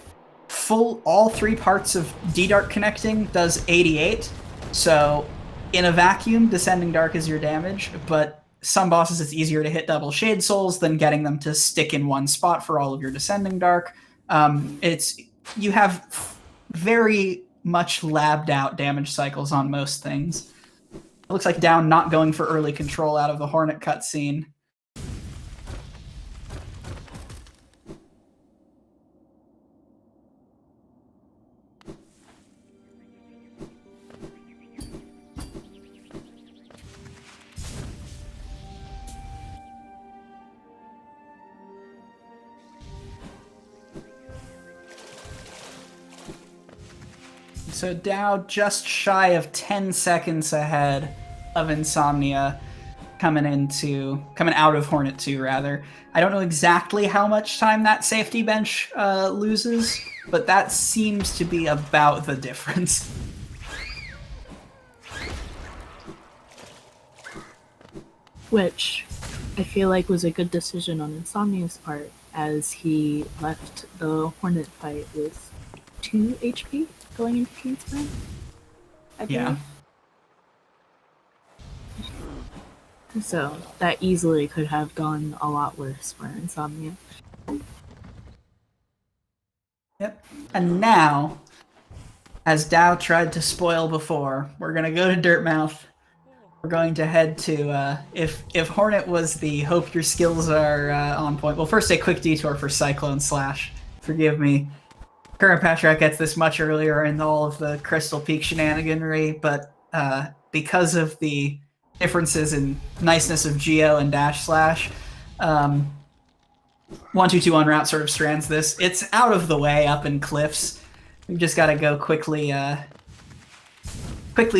All three parts of D-Dark connecting does 88. So in a vacuum, Descending Dark is your damage, but some bosses it's easier to hit double Shade Souls than getting them to stick in one spot for all of your Descending Dark. You have very much labbed out damage cycles on most things. It looks like Down not going for early control out of the Hornet cutscene. So Dao just shy of 10 seconds ahead of Insomnia coming out of Hornet 2 rather. I don't know exactly how much time that safety bench loses, but that seems to be about the difference. Which I feel like was a good decision on Insomnia's part, as he left the Hornet fight with 2 HP going into King's Brand. Yeah. So that easily could have gone a lot worse for Insomnia. Yep. And now, as Dao tried to spoil before, we're gonna go to Dirtmouth. We're going to head to, if Hornet was the hope your skills are on point. Well, first a quick detour for Cyclone Slash. Forgive me. Current patch track gets this much earlier in all of the Crystal Peak shenaniganry, but because of the differences in niceness of Geo and Dash Slash, 1221 route sort of strands this. It's out of the way up in cliffs. We've just got to go quickly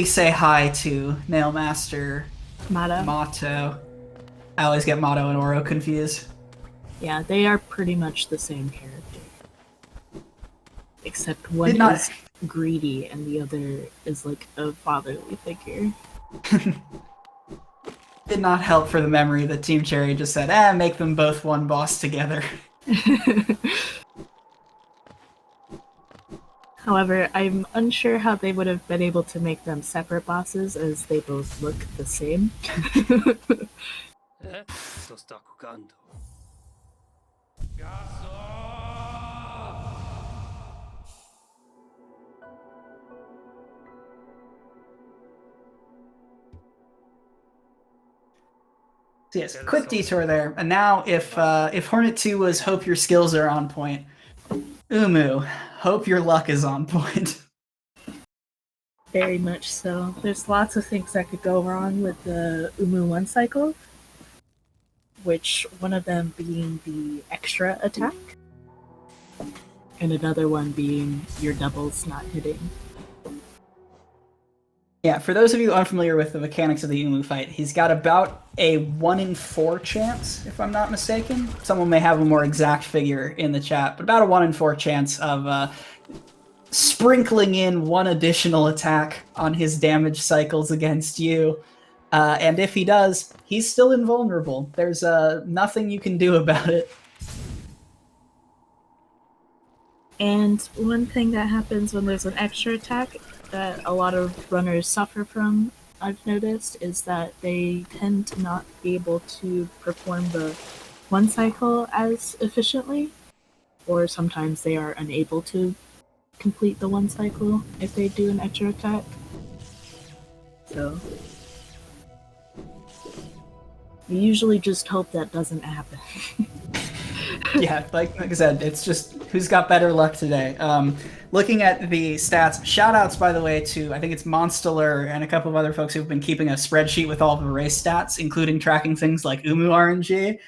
say hi to Nailmaster Mato. I always get Mato and Oro confused. Yeah, they are pretty much the same character. Except one is greedy and the other is like a fatherly figure. Did not help for the memory that Team Cherry just said, make them both one boss together. However, I'm unsure how they would have been able to make them separate bosses, as they both look the same. So yes, quick detour there. And now if Hornet 2 was hope your skills are on point, Umu, hope your luck is on point. Very much so. There's lots of things that could go wrong with the Umu 1 cycle, which one of them being the extra attack, and another one being your doubles not hitting. Yeah, for those of you unfamiliar with the mechanics of the Umu fight, he's got about a 1 in 4 chance, if I'm not mistaken. Someone may have a more exact figure in the chat, but about a 1 in 4 chance of sprinkling in one additional attack on his damage cycles against you. And if he does, he's still invulnerable. There's nothing you can do about it. And one thing that happens when there's an extra attack that a lot of runners suffer from, I've noticed, is that they tend to not be able to perform the one cycle as efficiently, or sometimes they are unable to complete the one cycle if they do an extra attack. So we usually just hope that doesn't happen. Yeah, like I said, it's just who's got better luck today. Looking at the stats, shoutouts, by the way, to I think it's Monsteller and a couple of other folks who've been keeping a spreadsheet with all of the race stats, including tracking things like Umu RNG.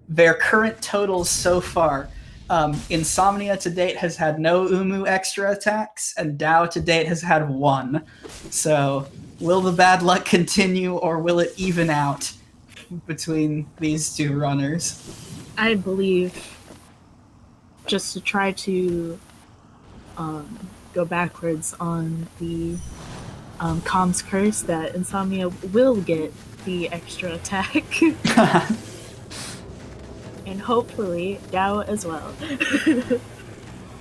Their current totals so far. ins0mnia to date has had no Umu extra attacks, and Dao to date has had 1. So, will the bad luck continue, or will it even out between these two runners? I believe, just to try to go backwards on the comms curse, that ins0mnia will get the extra attack. And hopefully Dao as well.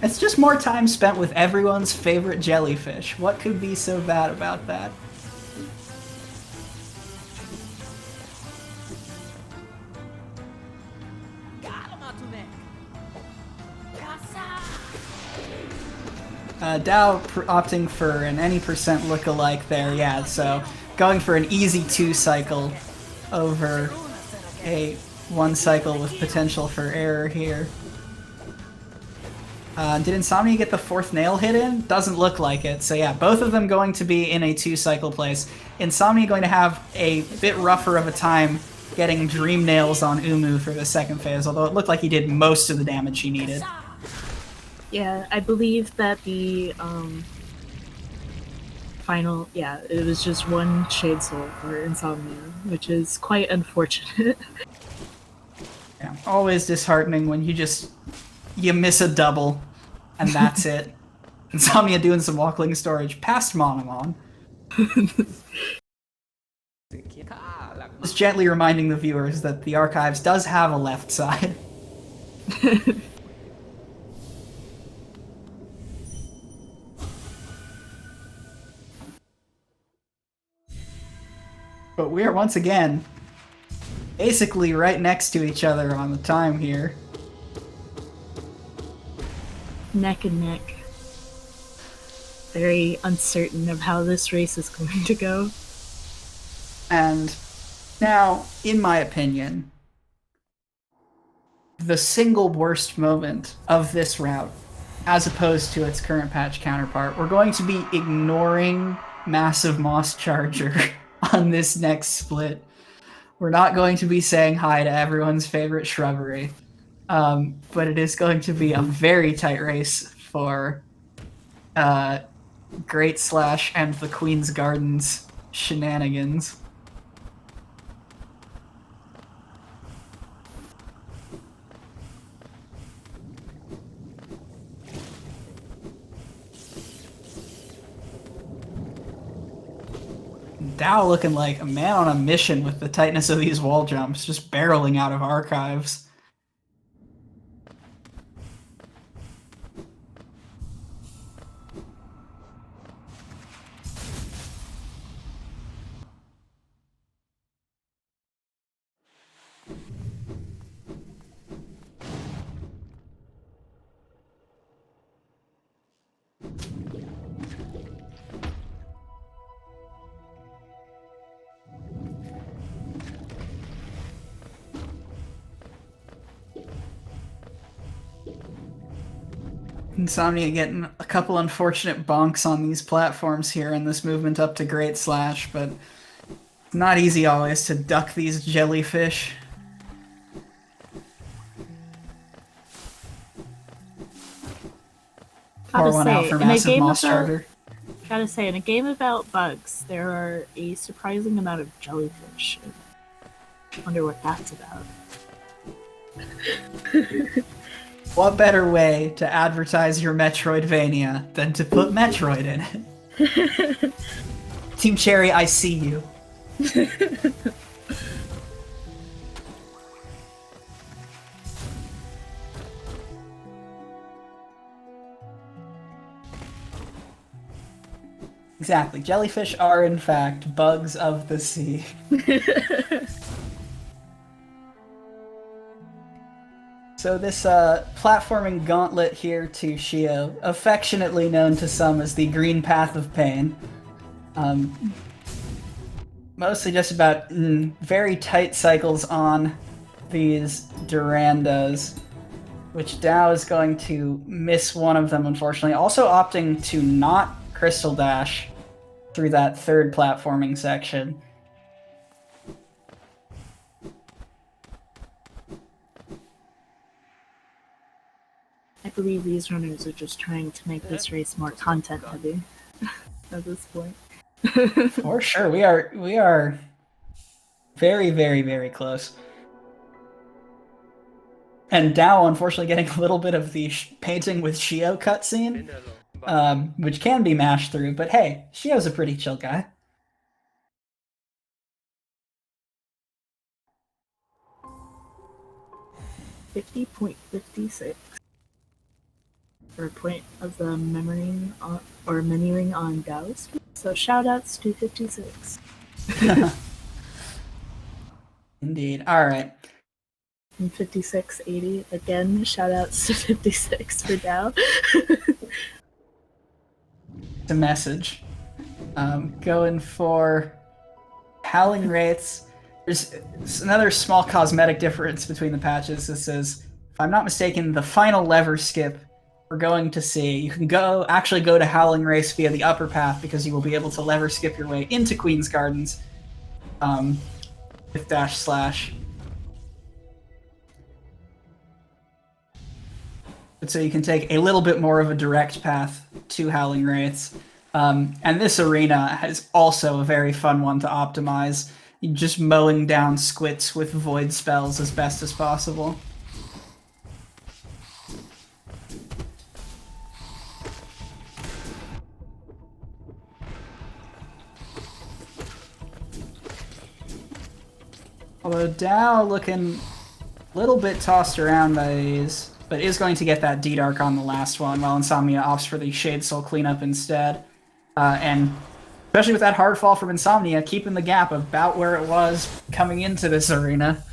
It's just more time spent with everyone's favorite jellyfish. What could be so bad about that? Dao opting for an any percent lookalike there, yeah, so going for an easy 2 cycle over a 1 cycle with potential for error here. Did ins0mnia get the 4th nail hit in? Doesn't look like it, so yeah, both of them going to be in a 2 cycle place. ins0mnia going to have a bit rougher of a time getting dream nails on Umu for the 2nd phase, although it looked like he did most of the damage he needed. Yeah, I believe that the final, it was just 1 Shade Soul for ins0mnia, which is quite unfortunate. Yeah, always disheartening when you miss a double, and that's it. ins0mnia doing some walkling storage past Monomon. Just gently reminding the viewers that the archives does have a left side. But we are once again basically right next to each other on the time here. Neck and neck. Very uncertain of how this race is going to go. And now, in my opinion, the single worst moment of this route, as opposed to its current patch counterpart, we're going to be ignoring Massive Moss Charger on this next split. We're not going to be saying hi to everyone's favorite shrubbery, but it is going to be a very tight race for Great Slash and the Queen's Gardens shenanigans. Dao looking like a man on a mission with the tightness of these wall jumps, just barreling out of archives. ins0mnia getting a couple unfortunate bonks on these platforms here in this movement up to Great Slash, but it's not easy always to duck these jellyfish. Pour one out for Massive Moss Charger. Gotta say, in a game about bugs, there are a surprising amount of jellyfish. I wonder what that's about. What better way to advertise your Metroidvania than to put Metroid in it? Team Cherry, I see you. Exactly. Jellyfish are, in fact, bugs of the sea. So this platforming gauntlet here to Shio, affectionately known to some as the Green Path of Pain, mostly just about very tight cycles on these Durandos, which Dao is going to miss one of them, unfortunately. Also opting to not Crystal Dash through that third platforming section. I believe these runners are just trying to make this race more content heavy at this point. For sure, we are very, very, very close. And Dao, unfortunately, getting a little bit of the painting with Shio cutscene, which can be mashed through. But hey, Shio's a pretty chill guy. $50.56 for a point of the memorying on, or menuing on Dao's. So shoutouts to 56. Indeed. All right. And 5680 again. Shoutouts to 56 for Dao. The message. Going for Howling Wraiths. There's another small cosmetic difference between the patches. This is, if I'm not mistaken, the final lever skip we're going to see. You can actually go to Howling Wraiths via the upper path because you will be able to lever skip your way into Queen's Gardens with dash slash. But so you can take a little bit more of a direct path to Howling Wraiths. And this arena is also a very fun one to optimize. You're just mowing down squits with void spells as best as possible. Although Dao looking a little bit tossed around by these, but is going to get that D-Dark on the last one, while ins0mnia opts for the Shade Soul cleanup instead. And especially with that hard fall from ins0mnia, keeping the gap about where it was coming into this arena.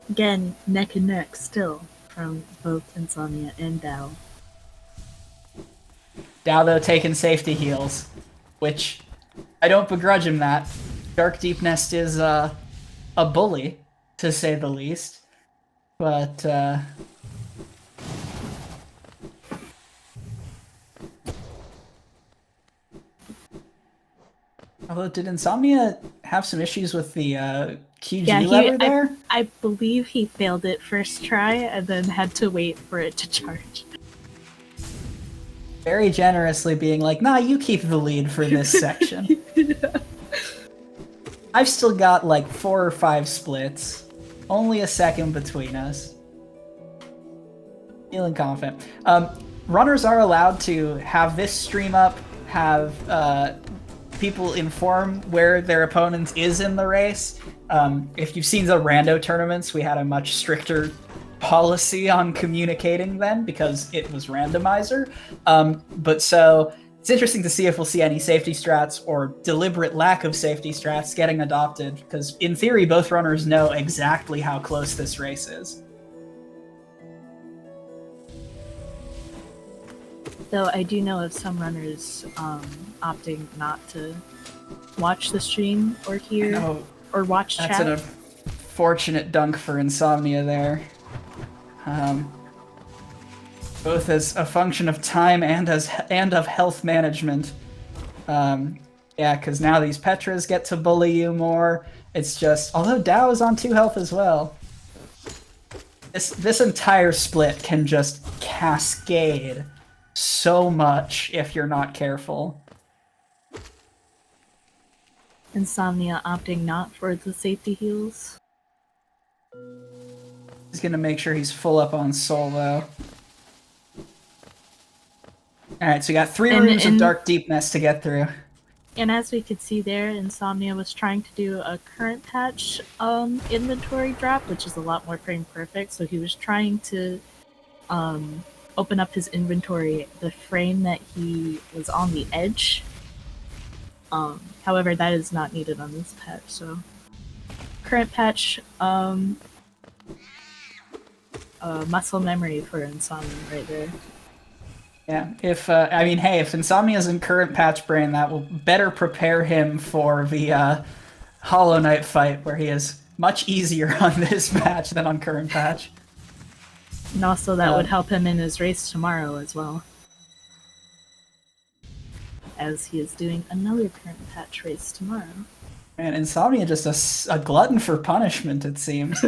Again, neck and neck still from both ins0mnia and Dao. Dao, though, taking safety heals, which I don't begrudge him that. Dark Deep Nest is a bully, to say the least. But, although, did ins0mnia have some issues with the QG lever there? I believe he failed it first try and then had to wait for it to charge. Very generously being like, nah, you keep the lead for this section. Yeah. I've still got like 4 or 5 splits. Only a second between us. Feeling confident. Runners are allowed to have this stream up, have people inform where their opponent is in the race. If you've seen the rando tournaments, we had a much stricter policy on communicating then because it was randomizer. But so it's interesting to see if we'll see any safety strats or deliberate lack of safety strats getting adopted, because in theory both runners know exactly how close this race is. Though I do know of some runners opting not to watch the stream or hear or watch chat. That's an unfortunate dunk for ins0mnia there. Both as a function of time and of health management. Yeah, because now these Petras get to bully you more. It's just, although Dao is on 2 health as well. This entire split can just cascade so much if you're not careful. ins0mnia opting not for the safety heals. He's gonna make sure he's full up on soul, though. Alright, so we got 3 rooms of Dark Deepness to get through. And as we could see there, ins0mnia was trying to do a current patch inventory drop, which is a lot more frame perfect. So he was trying to open up his inventory the frame that he was on the edge. However, that is not needed on this patch. So current patch, muscle memory for ins0mnia right there. Yeah, if ins0mnia's in current patch brain, that will better prepare him for the Hollow Knight fight, where he is much easier on this patch than on current patch. And also that would help him in his race tomorrow as well, as he is doing another current patch race tomorrow. And ins0mnia just a glutton for punishment, it seems.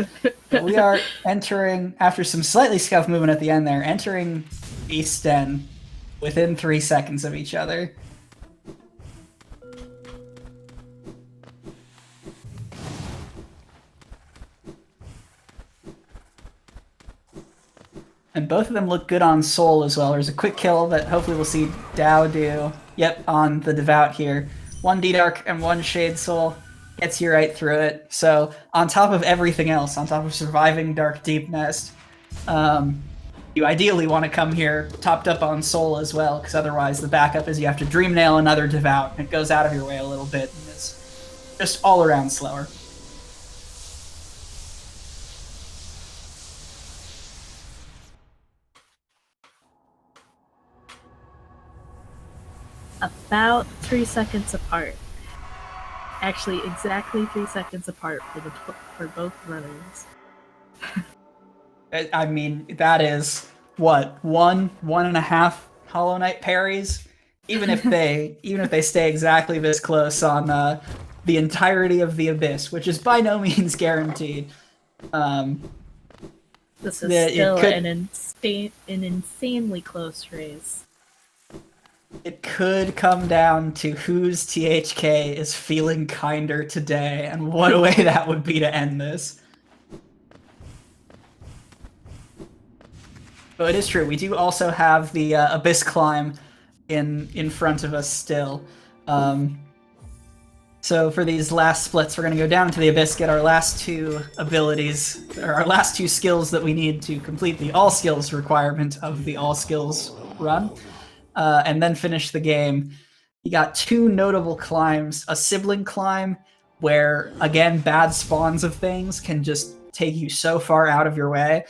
But we are entering, after some slightly scuffed movement at the end there, entering Beast Den within 3 seconds of each other. And both of them look good on Soul as well. There's a quick kill that hopefully we'll see Dao do. Yep, on the Devout here. 1 D-Dark and 1 Shade Soul gets you right through it. So on top of everything else, on top of surviving Dark Deep Nest, you ideally want to come here topped up on Soul as well, because otherwise the backup is you have to Dream Nail another Devout. It goes out of your way a little bit, and it's just all around slower. About 3 seconds apart. Actually, exactly 3 seconds apart for both runners. I mean, that is what, 1.5 Hollow Knight parries. Even if they stay exactly this close on the entirety of the Abyss, which is by no means guaranteed. This is still an insanely close race. It could come down to whose THK is feeling kinder today, and what a way that would be to end this. But it is true, we do also have the Abyss Climb in front of us still. So for these last splits, we're going to go down to the Abyss, get our last 2 abilities, or our last 2 skills that we need to complete the all skills requirement of the all skills run. And then finish the game. You got 2 notable climbs. A sibling climb, where, again, bad spawns of things can just take you so far out of your way.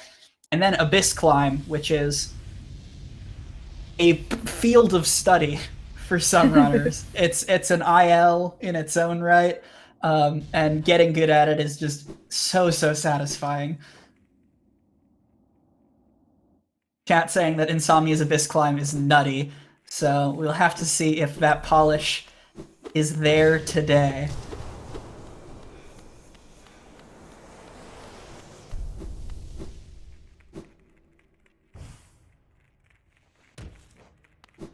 And then Abyss Climb, which is a field of study for some runners. It's an IL in its own right, and getting good at it is just so satisfying. Chat saying that ins0mnia's Abyss Climb is nutty, so we'll have to see if that polish is there today.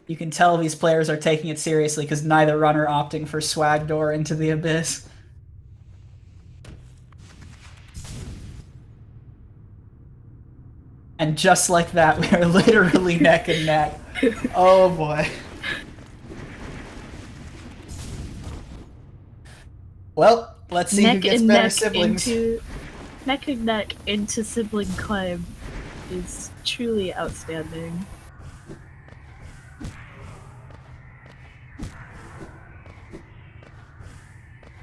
You can tell these players are taking it seriously because neither runner opting for Swag Door into the Abyss. And just like that, we are literally neck and neck. Oh boy. Well, let's see who gets better siblings. Neck and neck into sibling climb is truly outstanding.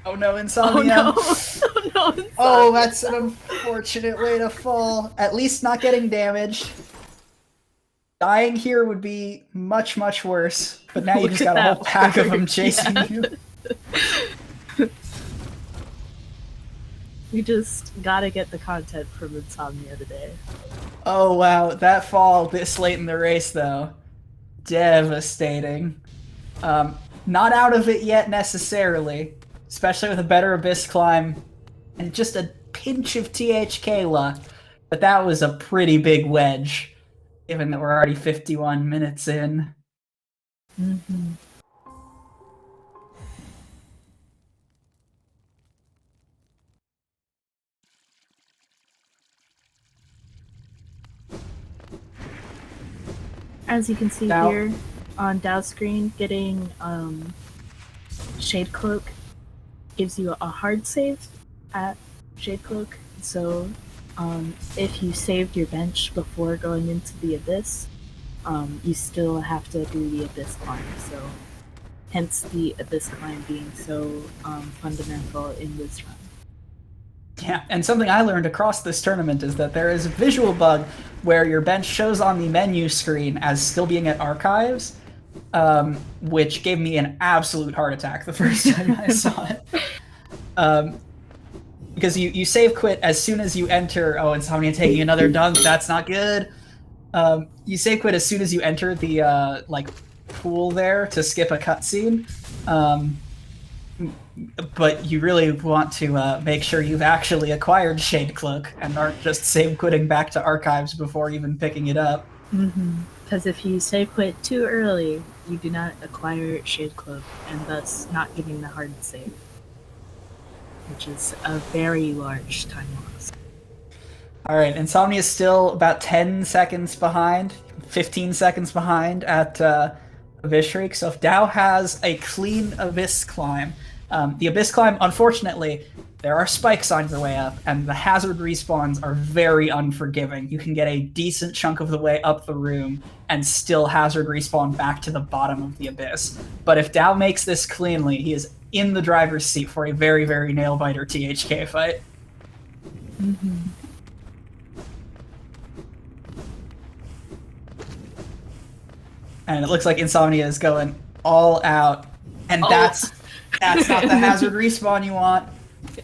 Oh no, ins0mnia. Oh no, ins0mnia. Oh, that's an unfortunate way to fall. At least not getting damaged. Dying here would be much worse. But now you just got a whole pack of them chasing you. We just gotta get the content from ins0mnia today. Oh wow, that fall this late in the race though. Devastating. Not out of it yet necessarily. Especially with a better Abyss Climb and just a pinch of THK luck. But that was a pretty big wedge. given that we're already 51 minutes in. Mm-hmm. As you can see Dao. here on Dao's screen, getting Shade Cloak gives you a hard save at Shade Cloak. So if you saved your bench before going into the Abyss, you still have to do the Abyss climb. So hence the Abyss climb being so fundamental in this run. Yeah, and something I learned across this tournament is that there is a visual bug where your bench shows on the menu screen as still being at archives, which gave me an absolute heart attack the first time I saw it. Because you save quit as soon as you enter. Oh, Insomnia taking another dunk. That's not good. You save quit as soon as you enter the like pool there to skip a cutscene. But you really want to make sure you've actually acquired Shade Cloak and aren't just save quitting back to archives before even picking it up. Because if you save quit too early, you do not acquire Shade Cloak, and thus not getting the hard save, which is a very large time loss. All right, Insomnia is still about 10 seconds behind, 15 seconds behind at Abyss Shriek. So if Dao has a clean Abyss climb, the Abyss climb, unfortunately, there are spikes on your way up, and the hazard respawns are very unforgiving. You can get a decent chunk of the way up the room and still hazard respawn back to the bottom of the Abyss. But if Dao makes this cleanly, he is in the driver's seat for a very, very nail-biter THK fight. And it looks like Insomnia is going all out. And that's not the hazard respawn you want.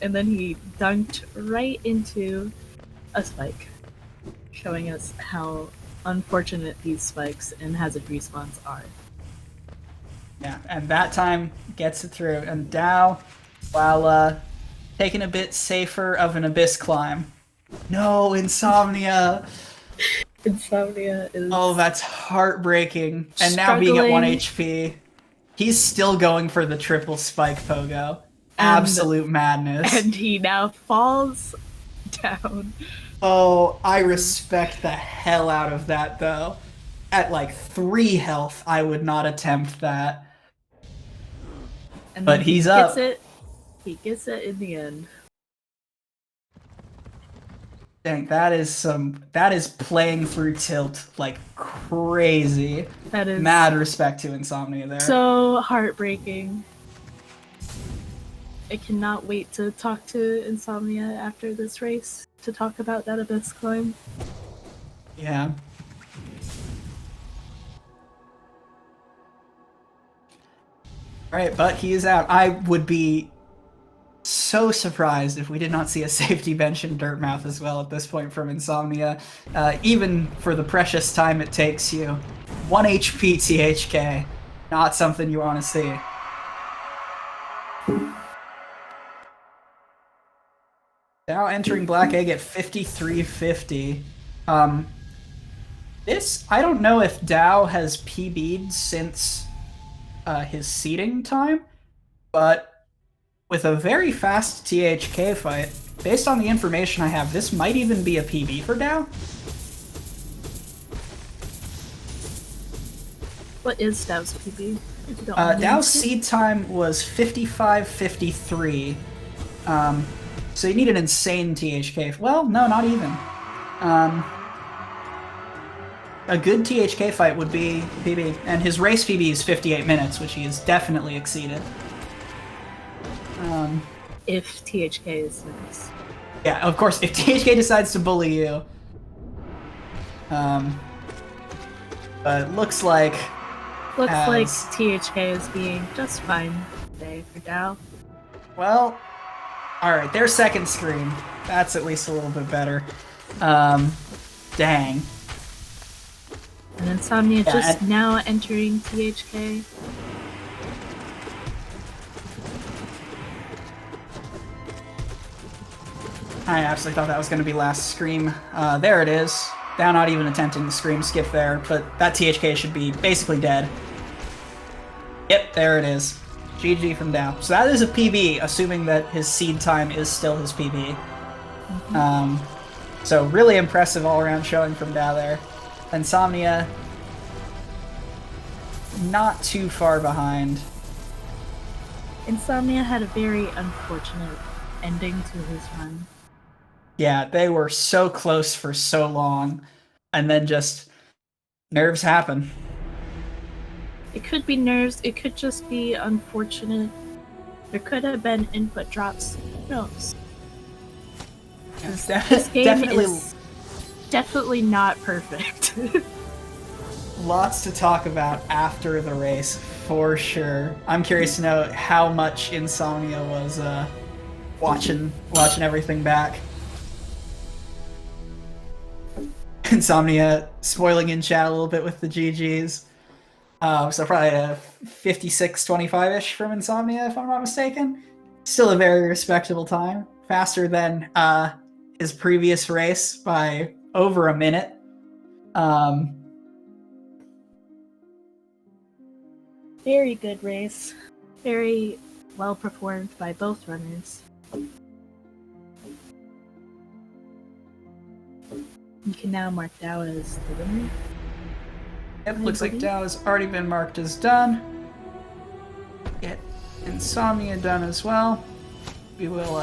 And then he dunked right into a spike, showing us how unfortunate these spikes and hazard respawns are. Yeah, and that time gets it through. And Dao, while taking a bit safer of an Abyss climb. No, Insomnia! Insomnia is... Oh, that's heartbreaking. And now being at 1 HP, he's still going for the triple spike pogo. Absolute madness. And he now falls down. Oh, I respect the hell out of that, though. At like 3 health, I would not attempt that. And but he's up. He gets it in the end. Dang, that is playing through tilt like crazy. That is mad respect to Insomnia there. So heartbreaking. I cannot wait to talk to Insomnia after this race to talk about that Abyss climb. Yeah. Alright, but he is out. I would be so surprised if we did not see a safety bench in Dirtmouth as well at this point from Insomnia, even for the precious time it takes you. 1 HP THK, not something you want to see. Now entering Black Egg at 5350. This, I don't know if Dao has PB'd since his seeding time, but with a very fast THK fight, based on the information I have, this might even be a PB for Dao. What is Dao's PB? Dao's seed time was 55:53. So you need an insane THK. Well, no, not even. A good THK fight would be PB, and his race PB is 58 minutes, which he has definitely exceeded. If THK is nice. Yeah, of course, if THK decides to bully you. But it looks like... like THK is being just fine today for Dao. Well, alright, their second screen. That's at least a little bit better. Dang. And Insomnia just now entering THK. I absolutely thought that was going to be last scream. There it is. Dao not even attempting the scream skip there, but that THK should be basically dead. Yep, there it is. GG from Dao. So that is a PB, assuming that his seed time is still his PB. So really impressive all-around showing from Dao there. ins0mnia, not too far behind. ins0mnia had a very unfortunate ending to his run. Yeah, they were so close for so long, and then just nerves happen. It could be nerves, it could just be unfortunate. There could have been input drops. Who knows? This game is definitely not perfect. Lots to talk about after the race, for sure. I'm curious to know how much ins0mnia was watching everything back. ins0mnia spoiling in chat a little bit with the GGs. So probably a 56-25-ish from ins0mnia, if I'm not mistaken. Still a very respectable time. Faster than his previous race by over a minute. Very good race. Very well performed by both runners. You can now mark Dao as the winner. Yep, looks like Dao has already been marked as done. Get ins0mnia done as well. We will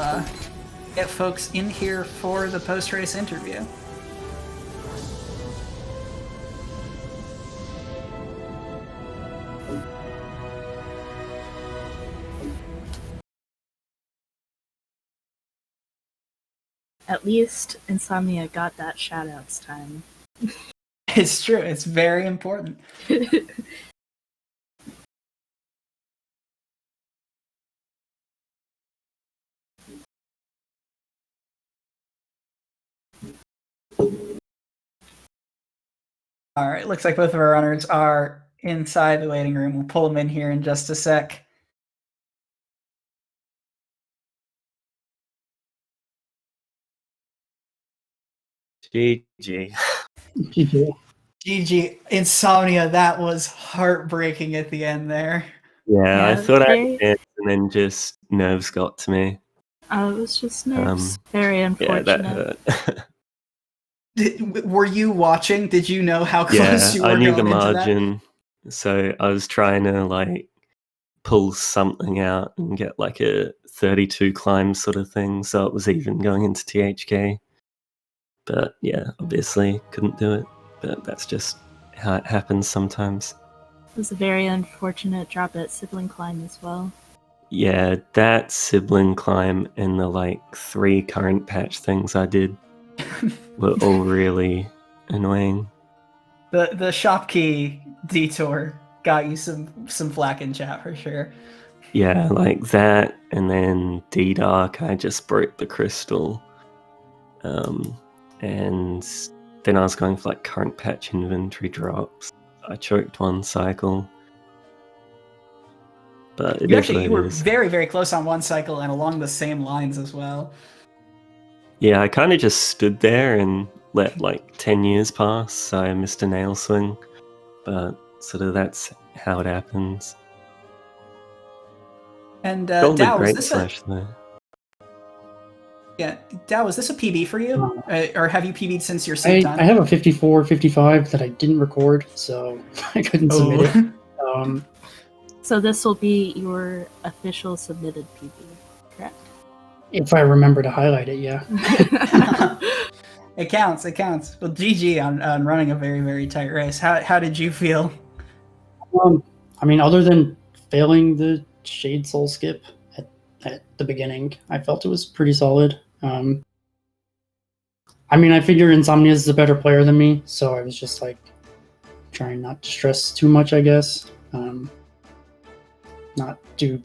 get folks in here for the post-race interview. At least ins0mnia got that shoutouts time. It's true. It's very important. All right, looks like both of our runners are inside the waiting room. We'll pull them in here in just a sec. GG. GG. ins0mnia, that was heartbreaking at the end there. Yeah, I thought I did, and then just nerves got to me. Oh, it was just nerves. Very unfortunate. Yeah, that hurt. Were you watching? Did you know how close you were? I knew going the into margin, so I was trying to like pull something out and get like a 32 climb sort of thing, so it was even going into THK. But yeah, obviously couldn't do it. But that's just how it happens sometimes. It was a very unfortunate drop at sibling climb as well. Yeah, that sibling climb and the like 3 current patch things I did were all really annoying. The shop key detour got you some flack in chat for sure. Yeah, like that, and then D-Dark, I just broke the crystal. And then I was going for like current patch inventory drops. I choked one cycle. But you were very, very close on one cycle and along the same lines as well. Yeah, I kind of just stood there and let like 10 years pass, so I missed a nail swing. But sort of that's how it happens. And Dao, was this Dao, was this a PB for you? Or have you PB'd since your seed time? I have a 54, 55 that I didn't record, so I couldn't submit it. So this will be your official submitted PB, correct? If I remember to highlight it, yeah. It counts. Well, GG on running a very, very tight race. How did you feel? I mean, other than failing the Shade Soul skip at the beginning, I felt it was pretty solid. I mean, I figure ins0mnia is a better player than me, so I was just like trying not to stress too much, I guess. Not do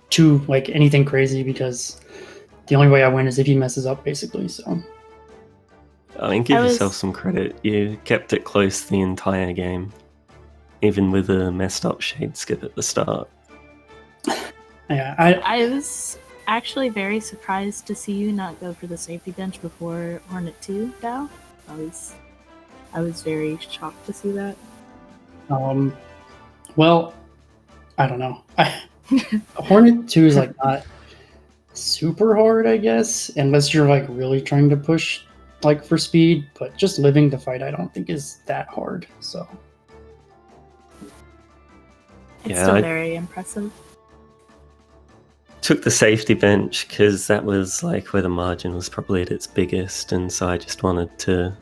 too like anything crazy, because the only way I win is if he messes up, basically. So I mean, give yourself some credit. You kept it close the entire game, even with a messed up shade skip at the start. Yeah, I was actually very surprised to see you not go for the safety bench before Hornet 2, Dao. I was I was very shocked to see that. Well, I don't know. Hornet 2 is like not super hard, I guess, unless you're like really trying to push like for speed, but just living the fight I don't think is that hard. So It's still very impressive. Took the safety bench because that was like where the margin was probably at its biggest, and so I just wanted to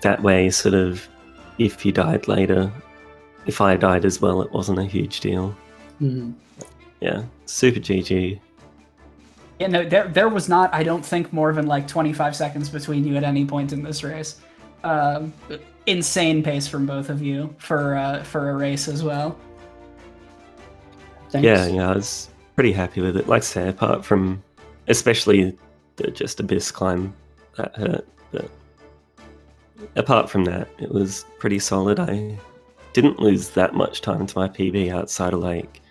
that way sort of if you died later, if I died as well, it wasn't a huge deal. Yeah, super GG. Yeah, no, there was not, I don't think, more than like 25 seconds between you at any point in this race. Insane pace from both of you for a race as well. thanks. Yeah, I was pretty happy with it. Like I say, apart from especially the just abyss climb that hurt, but apart from that, it was pretty solid. I didn't lose that much time to my PB outside of like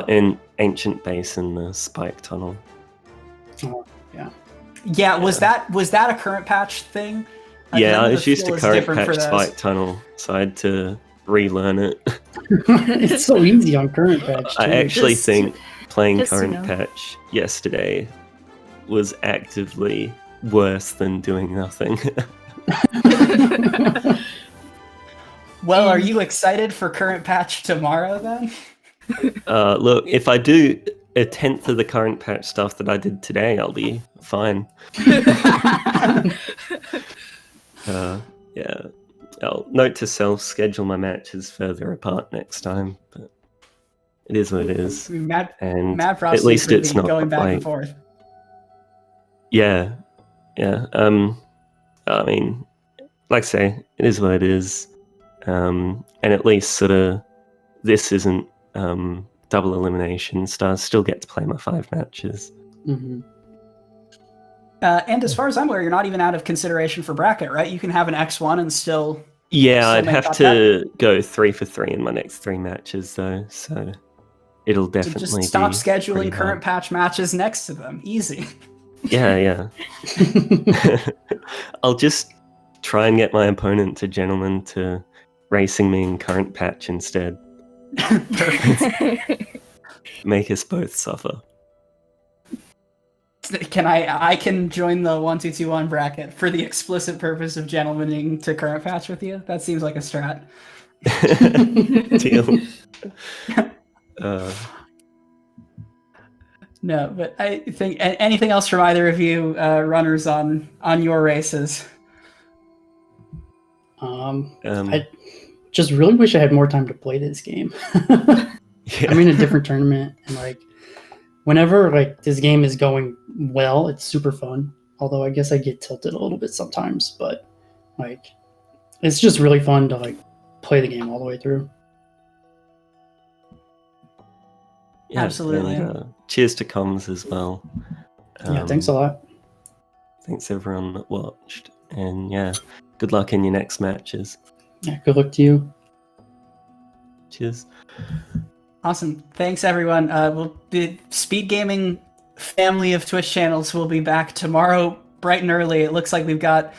in Ancient Base and the Spike Tunnel. Oh, yeah. Yeah, was that a current patch thing? Yeah, I the was used to feel is current different for patch those. Spike Tunnel, so I had to relearn it. It's so easy on current patch. I too. actually Just- think playing just to current know. patch yesterday was actively worse than doing nothing. Well, are you excited for current patch tomorrow then? Look, if I do a tenth of the current patch stuff that I did today, I'll be fine. Yeah. I'll note to self, schedule my matches further apart next time, but it is what it is. Mad And Frost at least it's not going back like, and forth. Yeah. I mean, like I say, it is what it is. And at least sort of this isn't double elimination, so I still get to play my 5 matches. Mhm. And as far as I'm aware, you're not even out of consideration for bracket, right? You can have an X1 and still... Yeah, So I'd make have up to go 3 for 3 in my next 3 matches, though, so it'll So definitely just stop be scheduling pretty current hard. patch matches next to them. Easy. Yeah. I'll just try and get my opponent to Gentleman to racing me in current patch instead. Perfect. Make us both suffer. I can join the 1-2-2-1 bracket for the explicit purpose of gentlemaning to current patch with you? That seems like a strat. Deal. No, but I think anything else from either of you runners on your races? I just really wish I had more time to play this game. Yeah. I'm in a different tournament, and like whenever like this game is going well, it's super fun. Although I guess I get tilted a little bit sometimes, but like it's just really fun to like play the game all the way through. Yeah, Absolutely. and, cheers to comms as well. Yeah, thanks a lot. Thanks everyone that watched, and yeah, good luck in your next matches. Yeah, good luck to you. Cheers. Awesome. Thanks, everyone. The Speed Gaming family of Twitch channels will be back tomorrow bright and early. It looks like we've got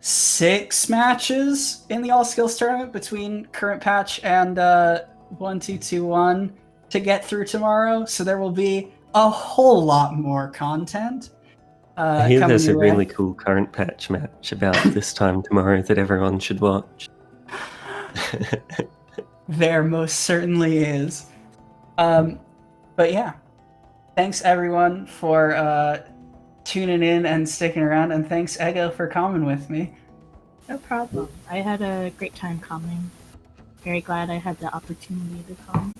6 matches in the All Skills tournament between current patch and 1-2-2-1 to get through tomorrow. So there will be a whole lot more content. I hear coming there's a your way. really cool current patch match about this time tomorrow that everyone should watch. There most certainly is. But yeah, thanks everyone for tuning in and sticking around, and thanks Ego for coming with me. No problem. I had a great time coming. Very glad I had the opportunity to come.